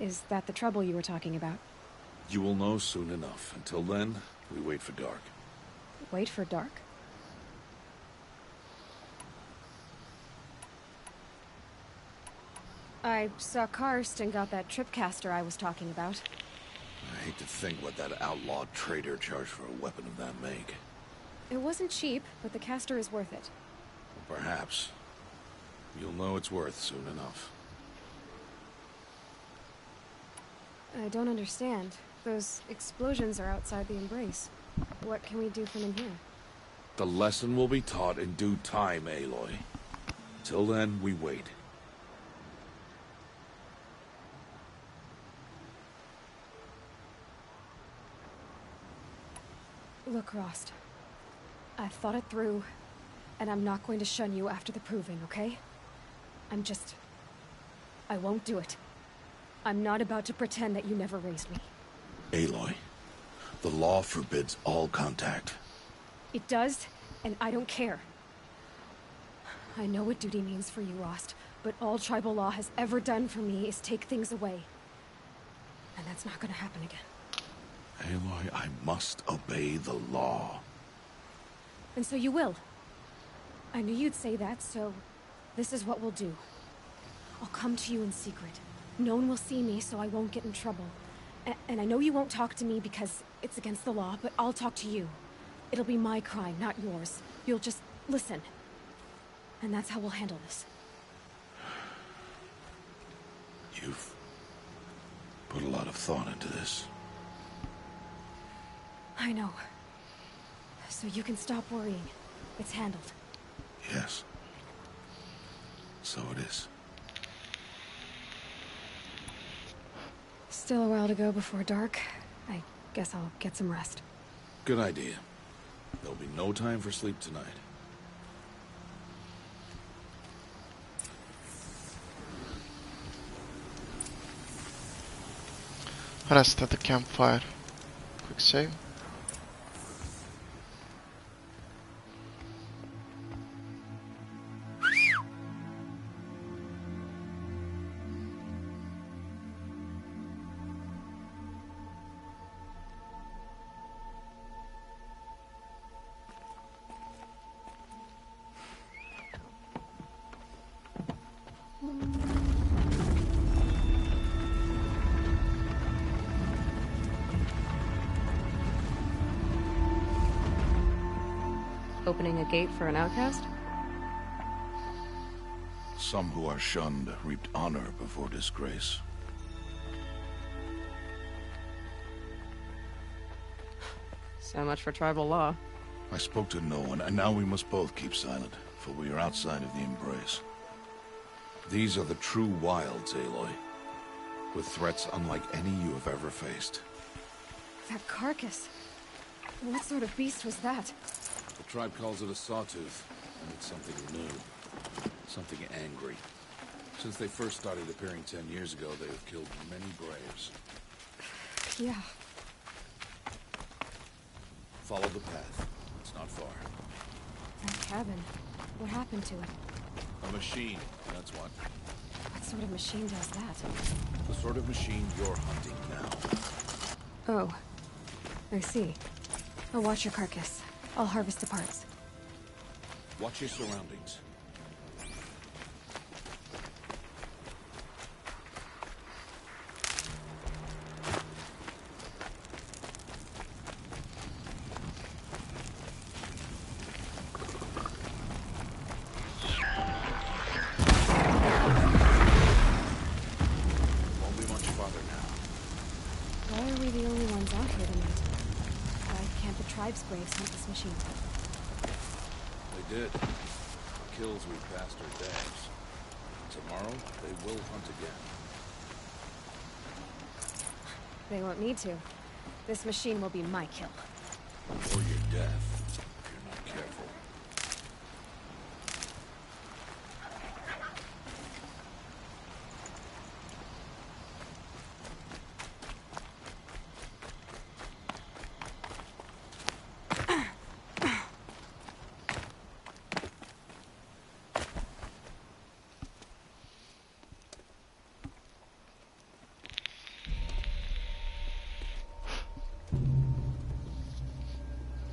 Is that the trouble you were talking about? You will know soon enough. Until then, we wait for dark. Wait for dark? I saw Karst and got that tripcaster I was talking about. I hate to think what that outlaw trader charged for a weapon of that make. It wasn't cheap, but the caster is worth it. Well, perhaps. You'll know it's worth soon enough. I don't understand. Those explosions are outside the embrace. What can we do from in here? The lesson will be taught in due time, Aloy. Till then, we wait. Look, Rost. I thought it through, and I'm not going to shun you after the proving, okay? I won't do it. I'm not about to pretend that you never raised me. Aloy, the law forbids all contact. It does, and I don't care. I know what duty means for you, Rost, but all tribal law has ever done for me is take things away. And that's not gonna happen again. Aloy, I must obey the law. And so you will. I knew you'd say that, so this is what we'll do. I'll come to you in secret. No one will see me, so I won't get in trouble. And I know you won't talk to me because it's against the law, but I'll talk to you. It'll be my crime, not yours. You'll just listen. And that's how we'll handle this. You've put a lot of thought into this. I know. So you can stop worrying. It's handled. Yes. So it is. Still a while to go before dark. I guess I'll get some rest. Good idea. There'll be no time for sleep tonight. Rest at the campfire. Quick save. Opening a gate for an outcast? Some who are shunned reaped honor before disgrace. So much for tribal law. I spoke to no one, and now we must both keep silent, for we are outside of the embrace. These are the true wilds, Aloy, with threats unlike any you have ever faced. That carcass. What sort of beast was that? The tribe calls it a sawtooth, and it's something new. Something angry. Since they first started appearing 10 years ago, they have killed many braves. Yeah. Follow the path. It's not far. That cabin. What happened to it? A machine, that's what. What sort of machine does that? The sort of machine you're hunting now. Oh. I see. I'll watch your carcass. I'll harvest the parts. Watch your surroundings. Won't be much farther now. Why are we the only ones out here tonight? Why can't the tribe's braves hunt this machine? They did. The kills we passed are dags. Tomorrow, they will hunt again. They won't need to. This machine will be my kill. Or your death, if you're not careful.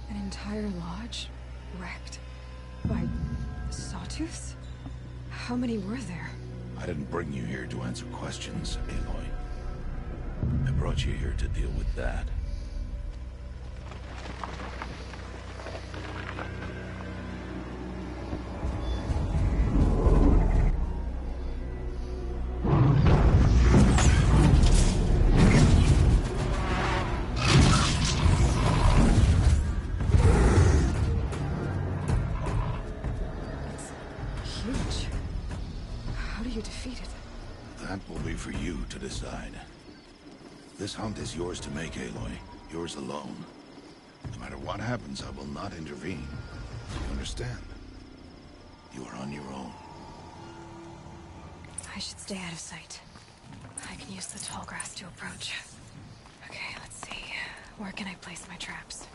An entire lodge wrecked by sawtooths? How many were there? I didn't bring you here to answer questions, Aloy. I brought you here to deal with that. For you to decide. This hunt is yours to make, Aloy. Yours alone. No matter what happens, I will not intervene. You understand? You are on your own. I should stay out of sight. I can use the tall grass to approach. Okay, let's see. Where can I place my traps?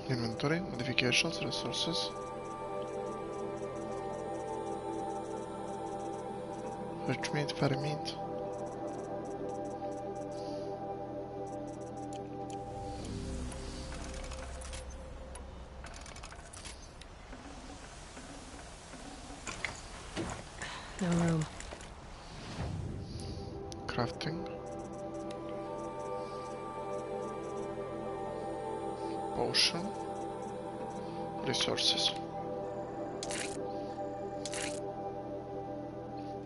Inventory, modifications, resources. Rich meat, fatty meat. No room. Crafting. Potion. Resources.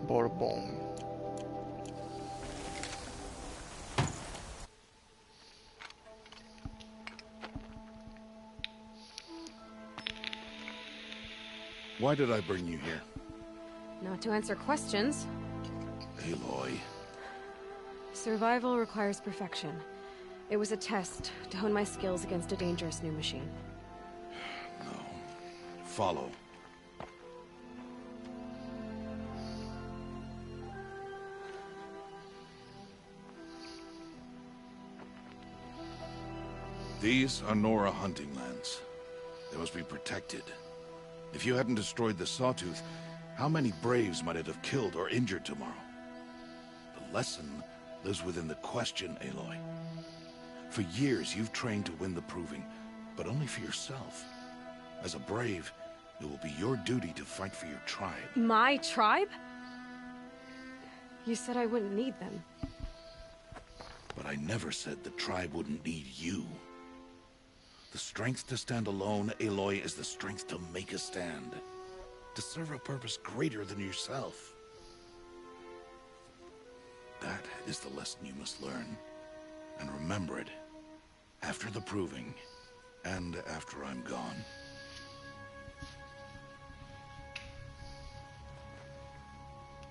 Boar bone. Why did I bring you here? Not to answer questions. Aloy. Survival requires perfection. It was a test to hone my skills against a dangerous new machine. No. Follow. These are Nora hunting lands. They must be protected. If you hadn't destroyed the Sawtooth, how many Braves might it have killed or injured tomorrow? The lesson lives within the question, Aloy. For years, you've trained to win the Proving, but only for yourself. As a Brave, it will be your duty to fight for your tribe. My tribe? You said I wouldn't need them. But I never said the tribe wouldn't need you. The strength to stand alone, Aloy, is the strength to make a stand. To serve a purpose greater than yourself. That is the lesson you must learn. And remember it. After the proving. And after I'm gone.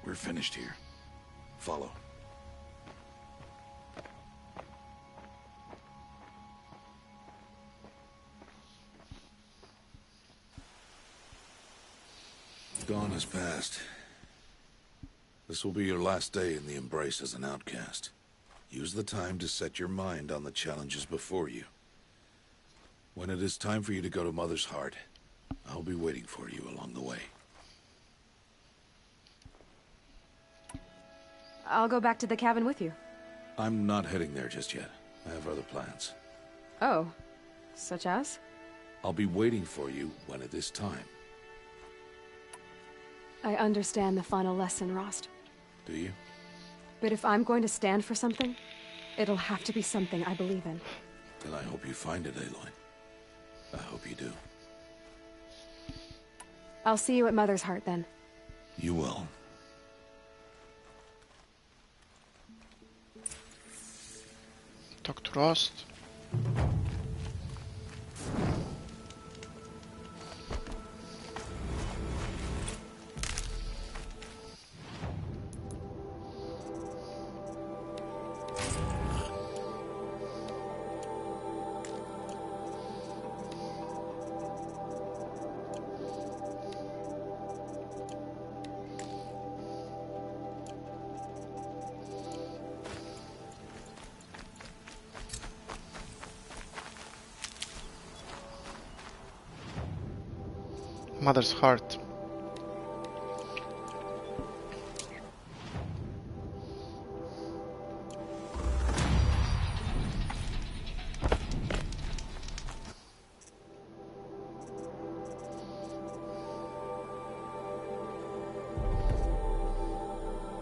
We're finished here. Follow. Dawn has passed. This will be your last day in the Embrace as an outcast. Use the time to set your mind on the challenges before you. When it is time for you to go to Mother's Heart, I'll be waiting for you along the way. I'll go back to the cabin with you. I'm not heading there just yet. I have other plans. Oh, such as? I'll be waiting for you when it is time. I understand the final lesson, Rost. Do you? But if I'm going to stand for something, it'll have to be something I believe in. Then I hope you find it, Aloy. I hope you do. I'll see you at Mother's Heart, then. You will. Talk to Rost. Mother's Heart.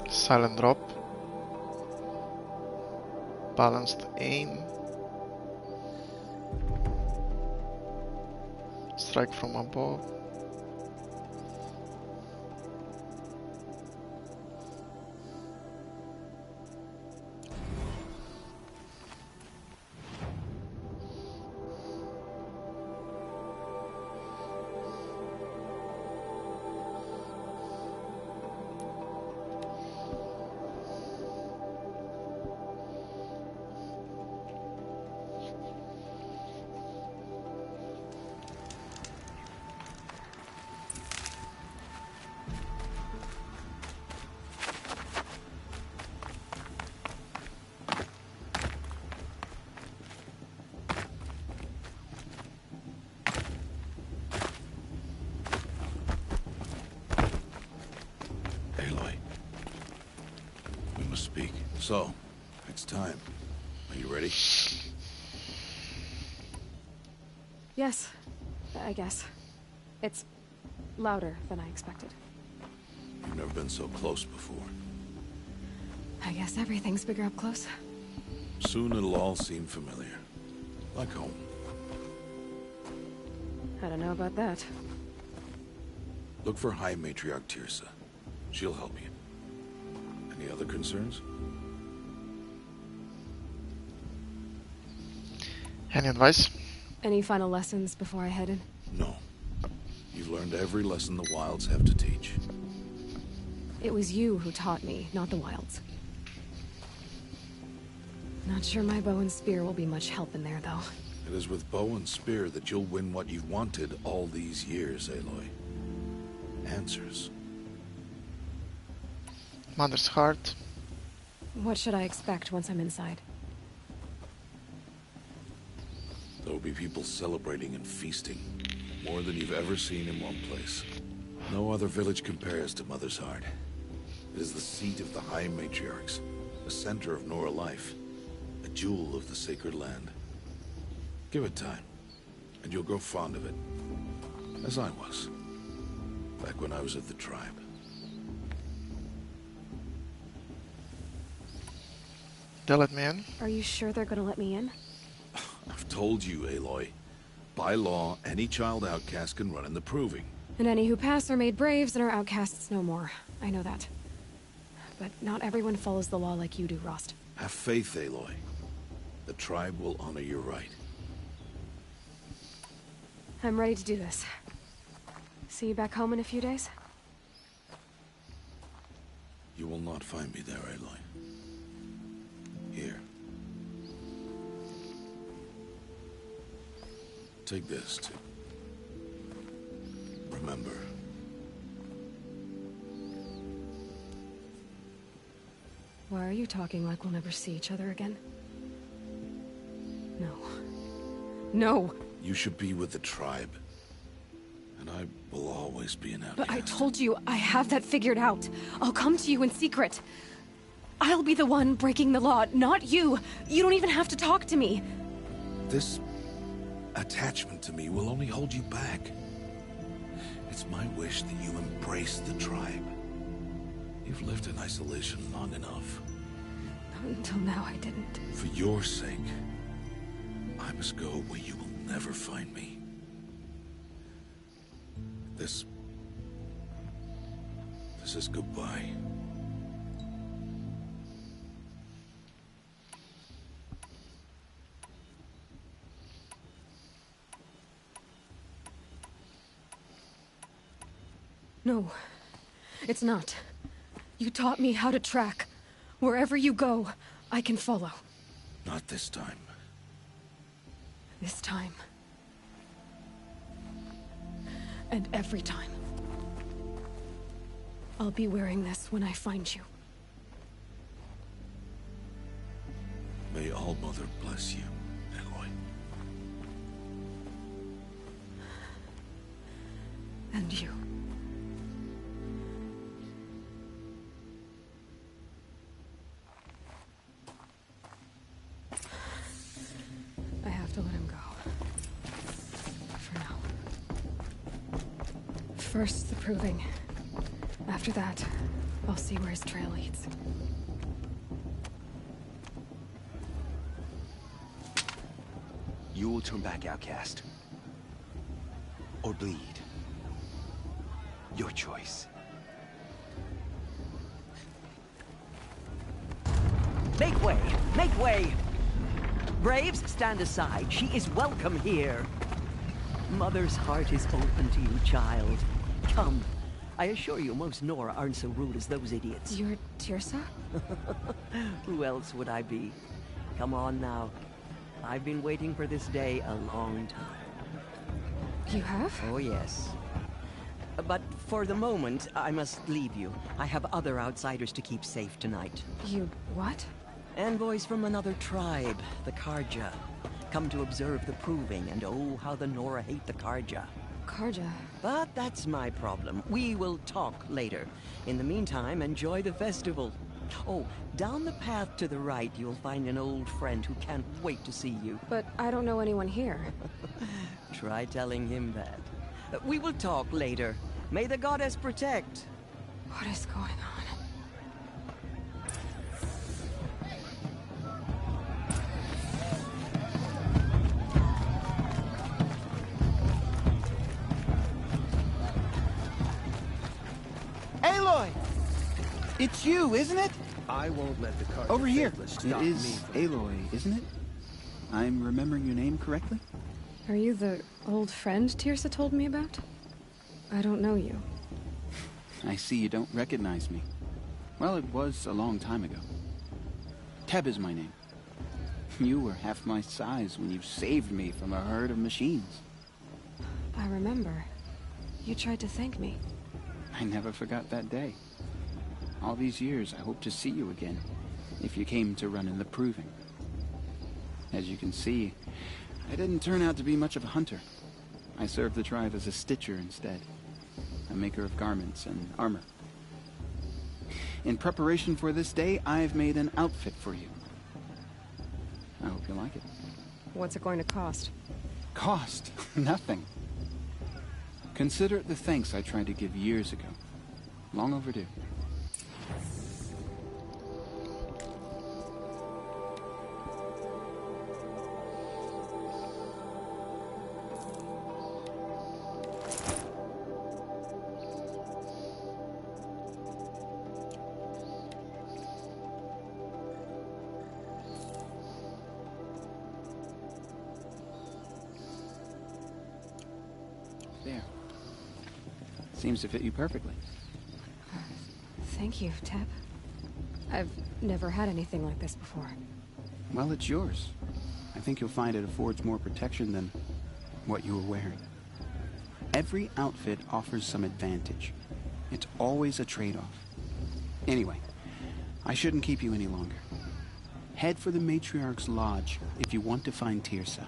Silent drop. Balanced aim. Strike from above. So, it's time. Are you ready? Yes, I guess. It's louder than I expected. You've never been so close before. I guess everything's bigger up close. Soon it'll all seem familiar. Like home. I don't know about that. Look for High Matriarch Tirsa. She'll help you. Any other concerns? Any advice? Any final lessons before I head in? No. You've learned every lesson the Wilds have to teach. It was you who taught me, not the Wilds. Not sure my bow and spear will be much help in there, though. It is with bow and spear that you'll win what you've wanted all these years, Aloy. Answers. Mother's Heart. What should I expect once I'm inside? There will be people celebrating and feasting. More than you've ever seen in one place. No other village compares to Mother's Heart. It is the seat of the High Matriarchs, the center of Nora life, a jewel of the sacred land. Give it time, and you'll grow fond of it. As I was, back when I was at the tribe. They'll let me in? Are you sure they're gonna let me in? I've told you, Aloy. By law, any child outcast can run in the proving. And any who pass are made braves and are outcasts no more. I know that. But not everyone follows the law like you do, Rost. Have faith, Aloy. The tribe will honor your right. I'm ready to do this. See you back home in a few days? You will not find me there, Aloy. Here. Take this, too. Remember. Why are you talking like we'll never see each other again? No. No! You should be with the tribe. And I will always be an outcast. But I told you, I have that figured out. I'll come to you in secret. I'll be the one breaking the law, not you. You don't even have to talk to me. This attachment to me will only hold you back. It's my wish that you embrace the tribe. You've lived in isolation long enough. Until now, I didn't. For your sake, I must go where you will never find me. This is goodbye. No, it's not. You taught me how to track. Wherever you go, I can follow. Not this time. This time. And every time. I'll be wearing this when I find you. May All-Mother bless you, Aloy. And you. I have to let him go. For now. First, the proving. After that, I'll see where his trail leads. You will turn back, outcast. Or bleed. Your choice. Make way! Make way! Braves, stand aside. She is welcome here. Mother's heart is open to you, child. Come. I assure you, most Nora aren't so rude as those idiots. You're Tirsa? Who else would I be? Come on now. I've been waiting for this day a long time. You have? Oh, yes. But for the moment, I must leave you. I have other outsiders to keep safe tonight. You what? Envoys from another tribe, the Karja. Come to observe the proving, and oh, how the Nora hate the Karja. Karja? But that's my problem. We will talk later. In the meantime, enjoy the festival. Oh, down the path to the right, you'll find an old friend who can't wait to see you. But I don't know anyone here. Try telling him that. We will talk later. May the goddess protect. What is going on? Aloy! It's you, isn't it? I won't let the cart Over here. stop It is me. Aloy, isn't it? I'm remembering your name correctly? Are you the old friend Tirsa told me about? I don't know you. I see you don't recognize me. Well, it was a long time ago. Teb is my name. You were half my size when you saved me from a herd of machines. I remember. You tried to thank me. I never forgot that day. All these years, I hope to see you again, if you came to run in the proving. As you can see, I didn't turn out to be much of a hunter. I served the tribe as a stitcher instead, a maker of garments and armor. In preparation for this day, I've made an outfit for you. I hope you like it. What's it going to cost? Cost? Nothing. Consider it the thanks I tried to give years ago. Long overdue. There. Seems to fit you perfectly. Thank you, Teb. I've never had anything like this before. Well, it's yours. I think you'll find it affords more protection than what you were wearing. Every outfit offers some advantage. It's always a trade-off. Anyway, I shouldn't keep you any longer. Head for the Matriarch's Lodge if you want to find Tirsa.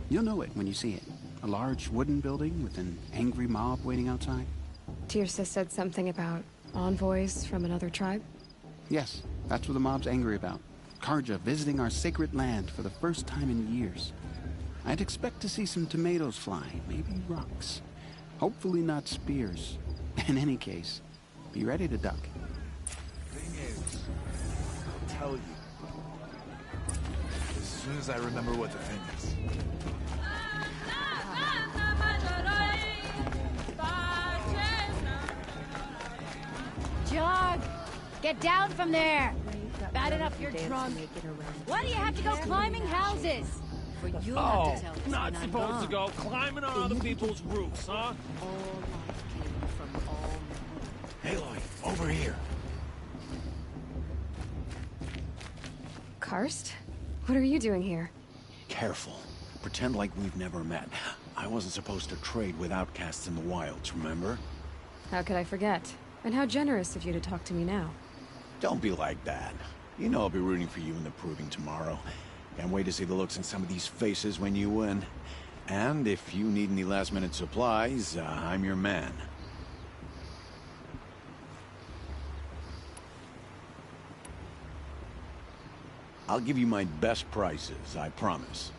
You'll know it when you see it. A large wooden building with an angry mob waiting outside. Tirsa said something about envoys from another tribe? Yes, that's what the mob's angry about. Karja visiting our sacred land for the first time in years. I'd expect to see some tomatoes fly, maybe rocks. Hopefully not spears. In any case, be ready to duck. Thing is, I'll tell you. As soon as I remember what the thing is. Jog! Get down from there! Bad enough you're drunk. Why do you have to go climbing houses? Oh, not supposed to go climbing on other people's roofs, huh? Aloy, over here. Karst? What are you doing here? Careful. Pretend like we've never met. I wasn't supposed to trade with outcasts in the wilds, remember? How could I forget? And how generous of you to talk to me now. Don't be like that. You know I'll be rooting for you in the proving tomorrow. Can't wait to see the looks in some of these faces when you win. And if you need any last-minute supplies, I'm your man. I'll give you my best prices, I promise.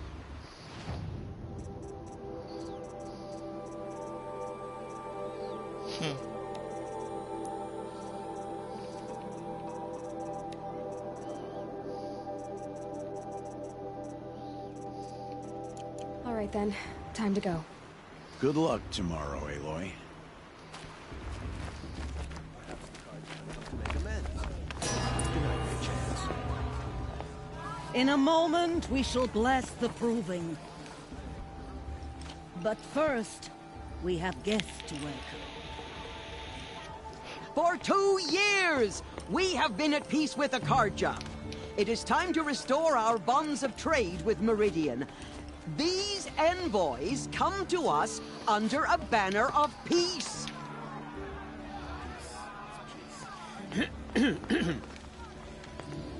All right then, time to go. Good luck tomorrow, Aloy. In a moment, we shall bless the proving. But first, we have guests to welcome. For 2 years, we have been at peace with Akarja. It is time to restore our bonds of trade with Meridian. These envoys come to us under a banner of peace.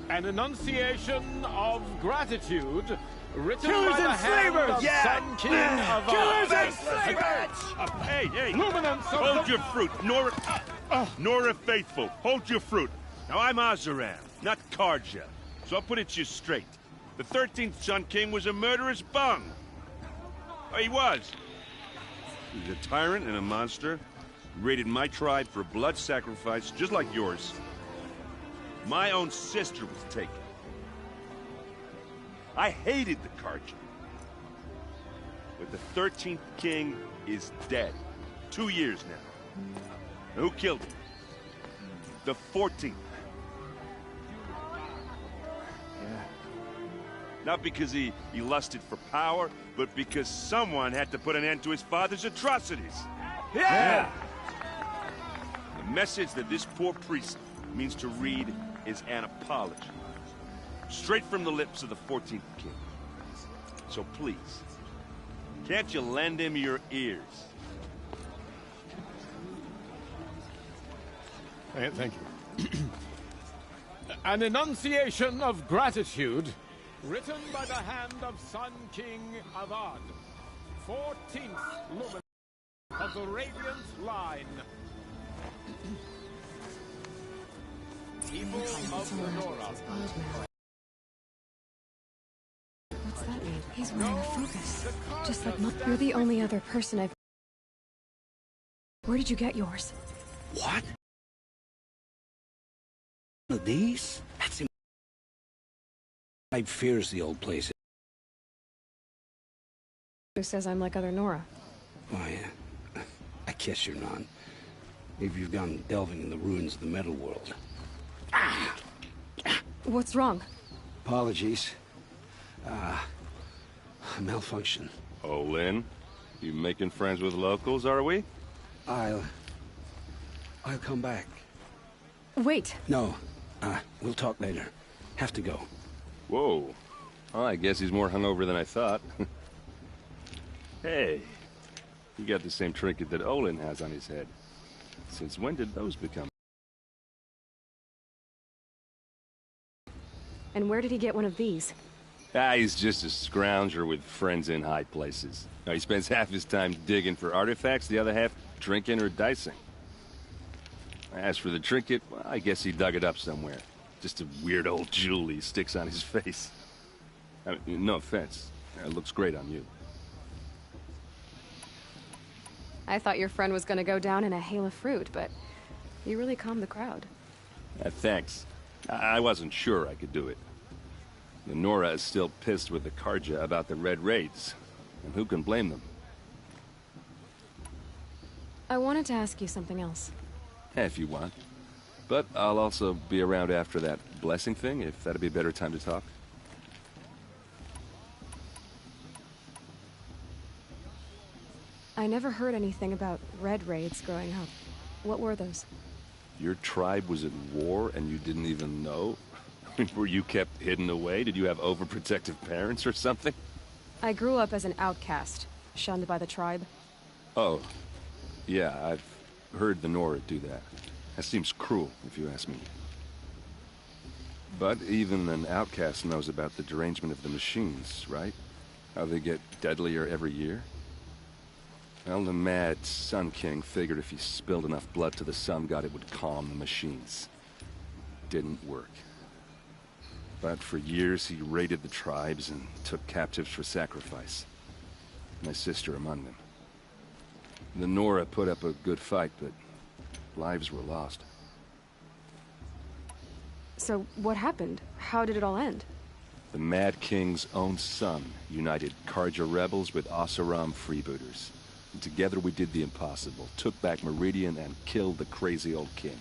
An enunciation of gratitude written Killers by the and hand slavers! of Yeah! Sun King of Killers and slavers! Hey, hey! Luminance of Hold your fruit, Nora Faithful. Hold your fruit. Now I'm Azaran, not Karja. So I'll put it to you straight. The 13th Sun King was a murderous bung. Oh, he was. He was a tyrant and a monster. He raided my tribe for blood sacrifice, just like yours. My own sister was taken. I hated the Karja. But the 13th king is dead. 2 years now. Now, who killed him? The 14th. Not because he lusted for power, but because someone had to put an end to his father's atrocities. Yeah! The message that this poor priest means to read is an apology. Straight from the lips of the 14th king. So please, can't you lend him your ears? Thank you. An enunciation of gratitude written by the hand of Sun King Avad, 14th Lumen of the Radiant Line. People of Nora. What's that mean? He's wearing a focus. Just like you're the only other person I've... Where did you get yours? What? One of these? That's I fears the old place. Who says I'm like other Nora? Oh, yeah. I guess you're not. Maybe you've gone delving in the ruins of the metal world. What's wrong? Apologies. A malfunction. Oh, Lynn? You making friends with locals, are we? I'll come back. Wait. No. We'll talk later. Have to go. Whoa. Well, I guess he's more hungover than I thought. Hey. You got the same trinket that Olin has on his head. Since when did those become? And where did he get one of these? He's just a scrounger with friends in high places. Now, he spends half his time digging for artifacts, the other half drinking or dicing. As for the trinket, well, I guess he dug it up somewhere. Just a weird old jewel he sticks on his face. I mean, no offense. It looks great on you. I thought your friend was gonna go down in a hail of fruit, but you really calmed the crowd. Thanks. I wasn't sure I could do it. The Nora is still pissed with the Karja about the Red Raids, and who can blame them? I wanted to ask you something else. If you want. But I'll also be around after that blessing thing, if that'd be a better time to talk. I never heard anything about Red Raids growing up. What were those? Your tribe was at war and you didn't even know? Were you kept hidden away? Did you have overprotective parents or something? I grew up as an outcast, shunned by the tribe. Oh. Yeah, I've heard the Nora do that. That seems cruel, if you ask me. But even an outcast knows about the derangement of the machines, right? How they get deadlier every year? Well, the mad Sun King figured if he spilled enough blood to the Sun God, it would calm the machines. Didn't work. But for years, he raided the tribes and took captives for sacrifice. My sister among them. The Nora put up a good fight, but lives were lost. So, what happened? How did it all end? The Mad King's own son united Karja rebels with Oseram freebooters. And together we did the impossible, took back Meridian and killed the crazy old king.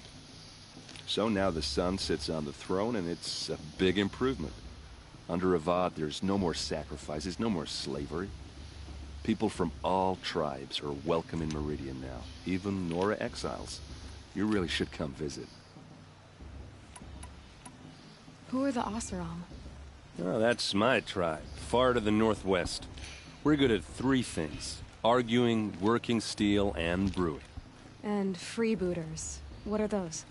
So now the son sits on the throne and it's a big improvement. Under Avad there's no more sacrifices, no more slavery. People from all tribes are welcome in Meridian now, even Nora exiles. You really should come visit. Who are the Oseram? Oh, that's my tribe, far to the northwest. We're good at three things. Arguing, working steel, and brewing. And freebooters. What are those?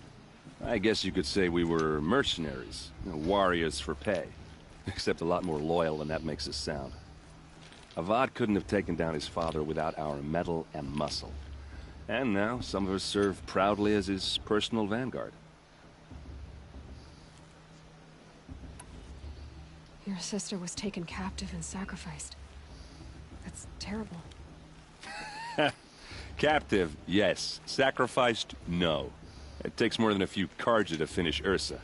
I guess you could say we were mercenaries. Warriors for pay. Except a lot more loyal than that makes us sound. Avad couldn't have taken down his father without our metal and muscle. And now, some of us serve proudly as his personal vanguard. Your sister was taken captive and sacrificed. That's terrible. Captive, yes. Sacrificed, no. It takes more than a few Karja to finish Ursa.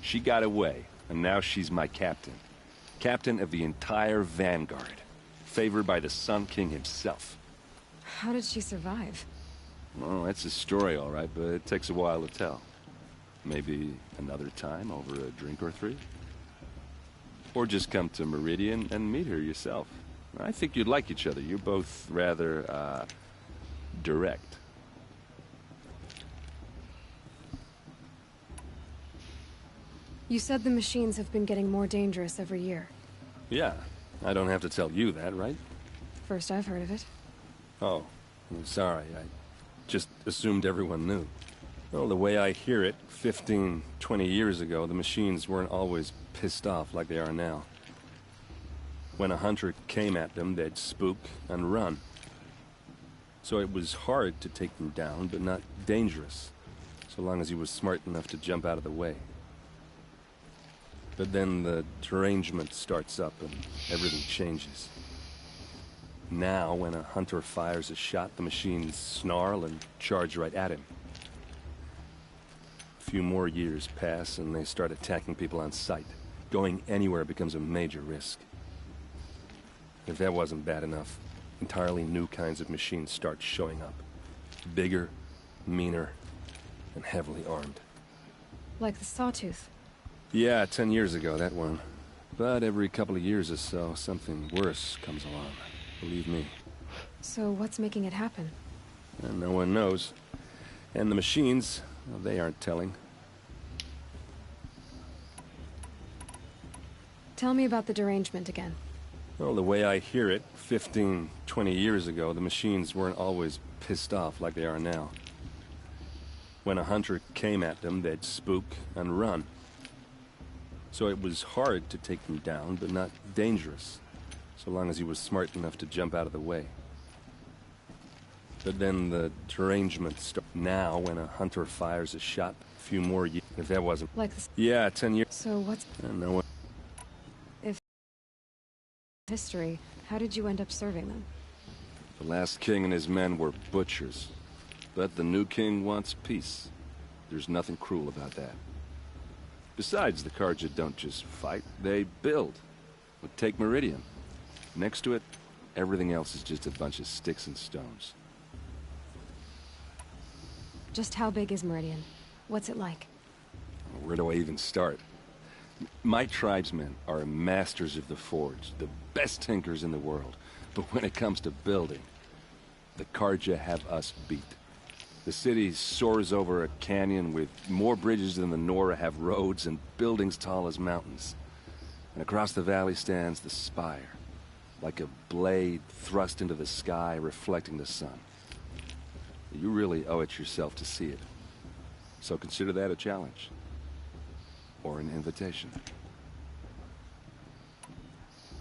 She got away, and now she's my captain. Captain of the entire vanguard. Favored by the Sun King himself. How did she survive? Well, that's a story, all right, but it takes a while to tell. Maybe another time over a drink or three? Or just come to Meridian and meet her yourself. I think you'd like each other. You're both rather, direct. You said the machines have been getting more dangerous every year. Yeah, I don't have to tell you that, right? First I've heard of it. Oh, I'm sorry. I just assumed everyone knew. Well, the way I hear it, 15, 20 years ago, the machines weren't always pissed off like they are now. When a hunter came at them, they'd spook and run. So it was hard to take them down, but not dangerous, so long as he was smart enough to jump out of the way. But then the derangement starts up and everything changes. Now, when a hunter fires a shot, the machines snarl and charge right at him. A few more years pass and they start attacking people on sight. Going anywhere becomes a major risk. If that wasn't bad enough, entirely new kinds of machines start showing up. Bigger, meaner, and heavily armed. Like the Sawtooth. Yeah, 10 years ago, that one. But every couple of years or so, something worse comes along. Believe me. So what's making it happen? And no one knows. And the machines, well, they aren't telling. Tell me about the derangement again. Well, the way I hear it, 15, 20 years ago, the machines weren't always pissed off like they are now. When a hunter came at them, they'd spook and run. So it was hard to take them down, but not dangerous, so long as he was smart enough to jump out of the way. But then the derangement started. Now, when a hunter fires a shot, a few more years, if that wasn't... Like this? Yeah, 10 years. So what's... No one... If... History, how did you end up serving them? The last king and his men were butchers. But the new king wants peace. There's nothing cruel about that. Besides, the Carja don't just fight, they build. But take Meridian. Next to it, everything else is just a bunch of sticks and stones. Just how big is Meridian? What's it like? Where do I even start? My tribesmen are masters of the forge, the best tinkers in the world. But when it comes to building, the Carja have us beat. The city soars over a canyon with more bridges than the Nora have roads and buildings tall as mountains. And across the valley stands the spire, like a blade thrust into the sky reflecting the sun. You really owe it yourself to see it. So consider that a challenge. Or an invitation.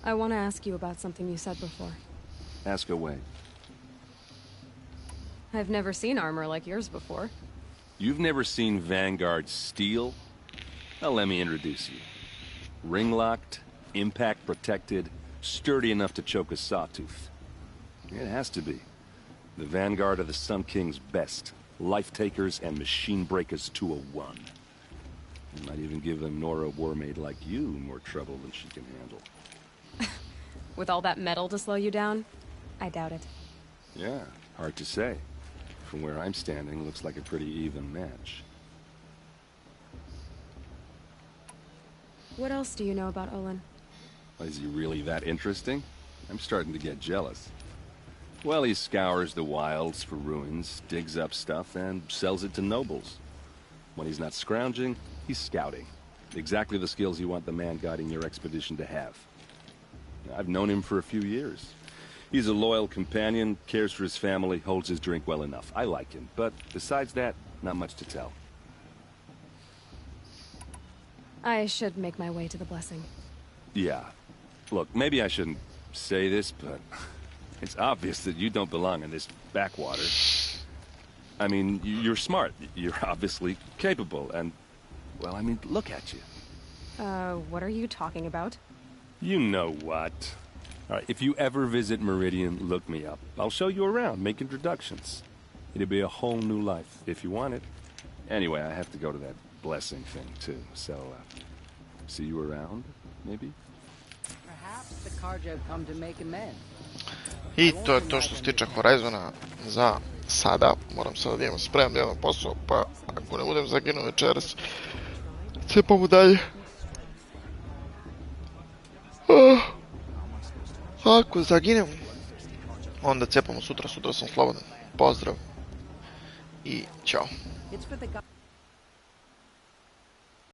I want to ask you about something you said before. Ask away. I've never seen armor like yours before. You've never seen Vanguard steel? Well, let me introduce you. Ring-locked, impact-protected, sturdy enough to choke a sawtooth. It has to be. The Vanguard of the Sun King's best. Life-takers and machine-breakers to a one. You might even give a Nora warmaid like you more trouble than she can handle. With all that metal to slow you down? I doubt it. Yeah, hard to say. From where I'm standing, looks like a pretty even match. What else do you know about Olin? Is he really that interesting? I'm starting to get jealous. Well, he scours the wilds for ruins, digs up stuff, and sells it to nobles. When he's not scrounging, he's scouting. Exactly the skills you want the man guiding your expedition to have. I've known him for a few years. He's a loyal companion, cares for his family, holds his drink well enough. I like him, but besides that, not much to tell. I should make my way to the blessing. Yeah. Look, maybe I shouldn't say this, but it's obvious that you don't belong in this backwater. I mean, you're smart. You're obviously capable, and, well, I mean, look at you. What are you talking about? You know what. All right, if you ever visit Meridian, look me up. I'll show you around, make introductions. It'll be a whole new life, if you want it. Anyway, I have to go to that blessing thing, too, so, see you around, maybe? Perhaps the Carja have come to make amends. I to je to što se tiče Horizona za sada. Moram sada da imam spremno jedan posao, pa ako ne budem zaginuo večeras, cepamo dalje. Ako zaginem, onda cepamo sutra sam slobodan. Pozdrav i ćao.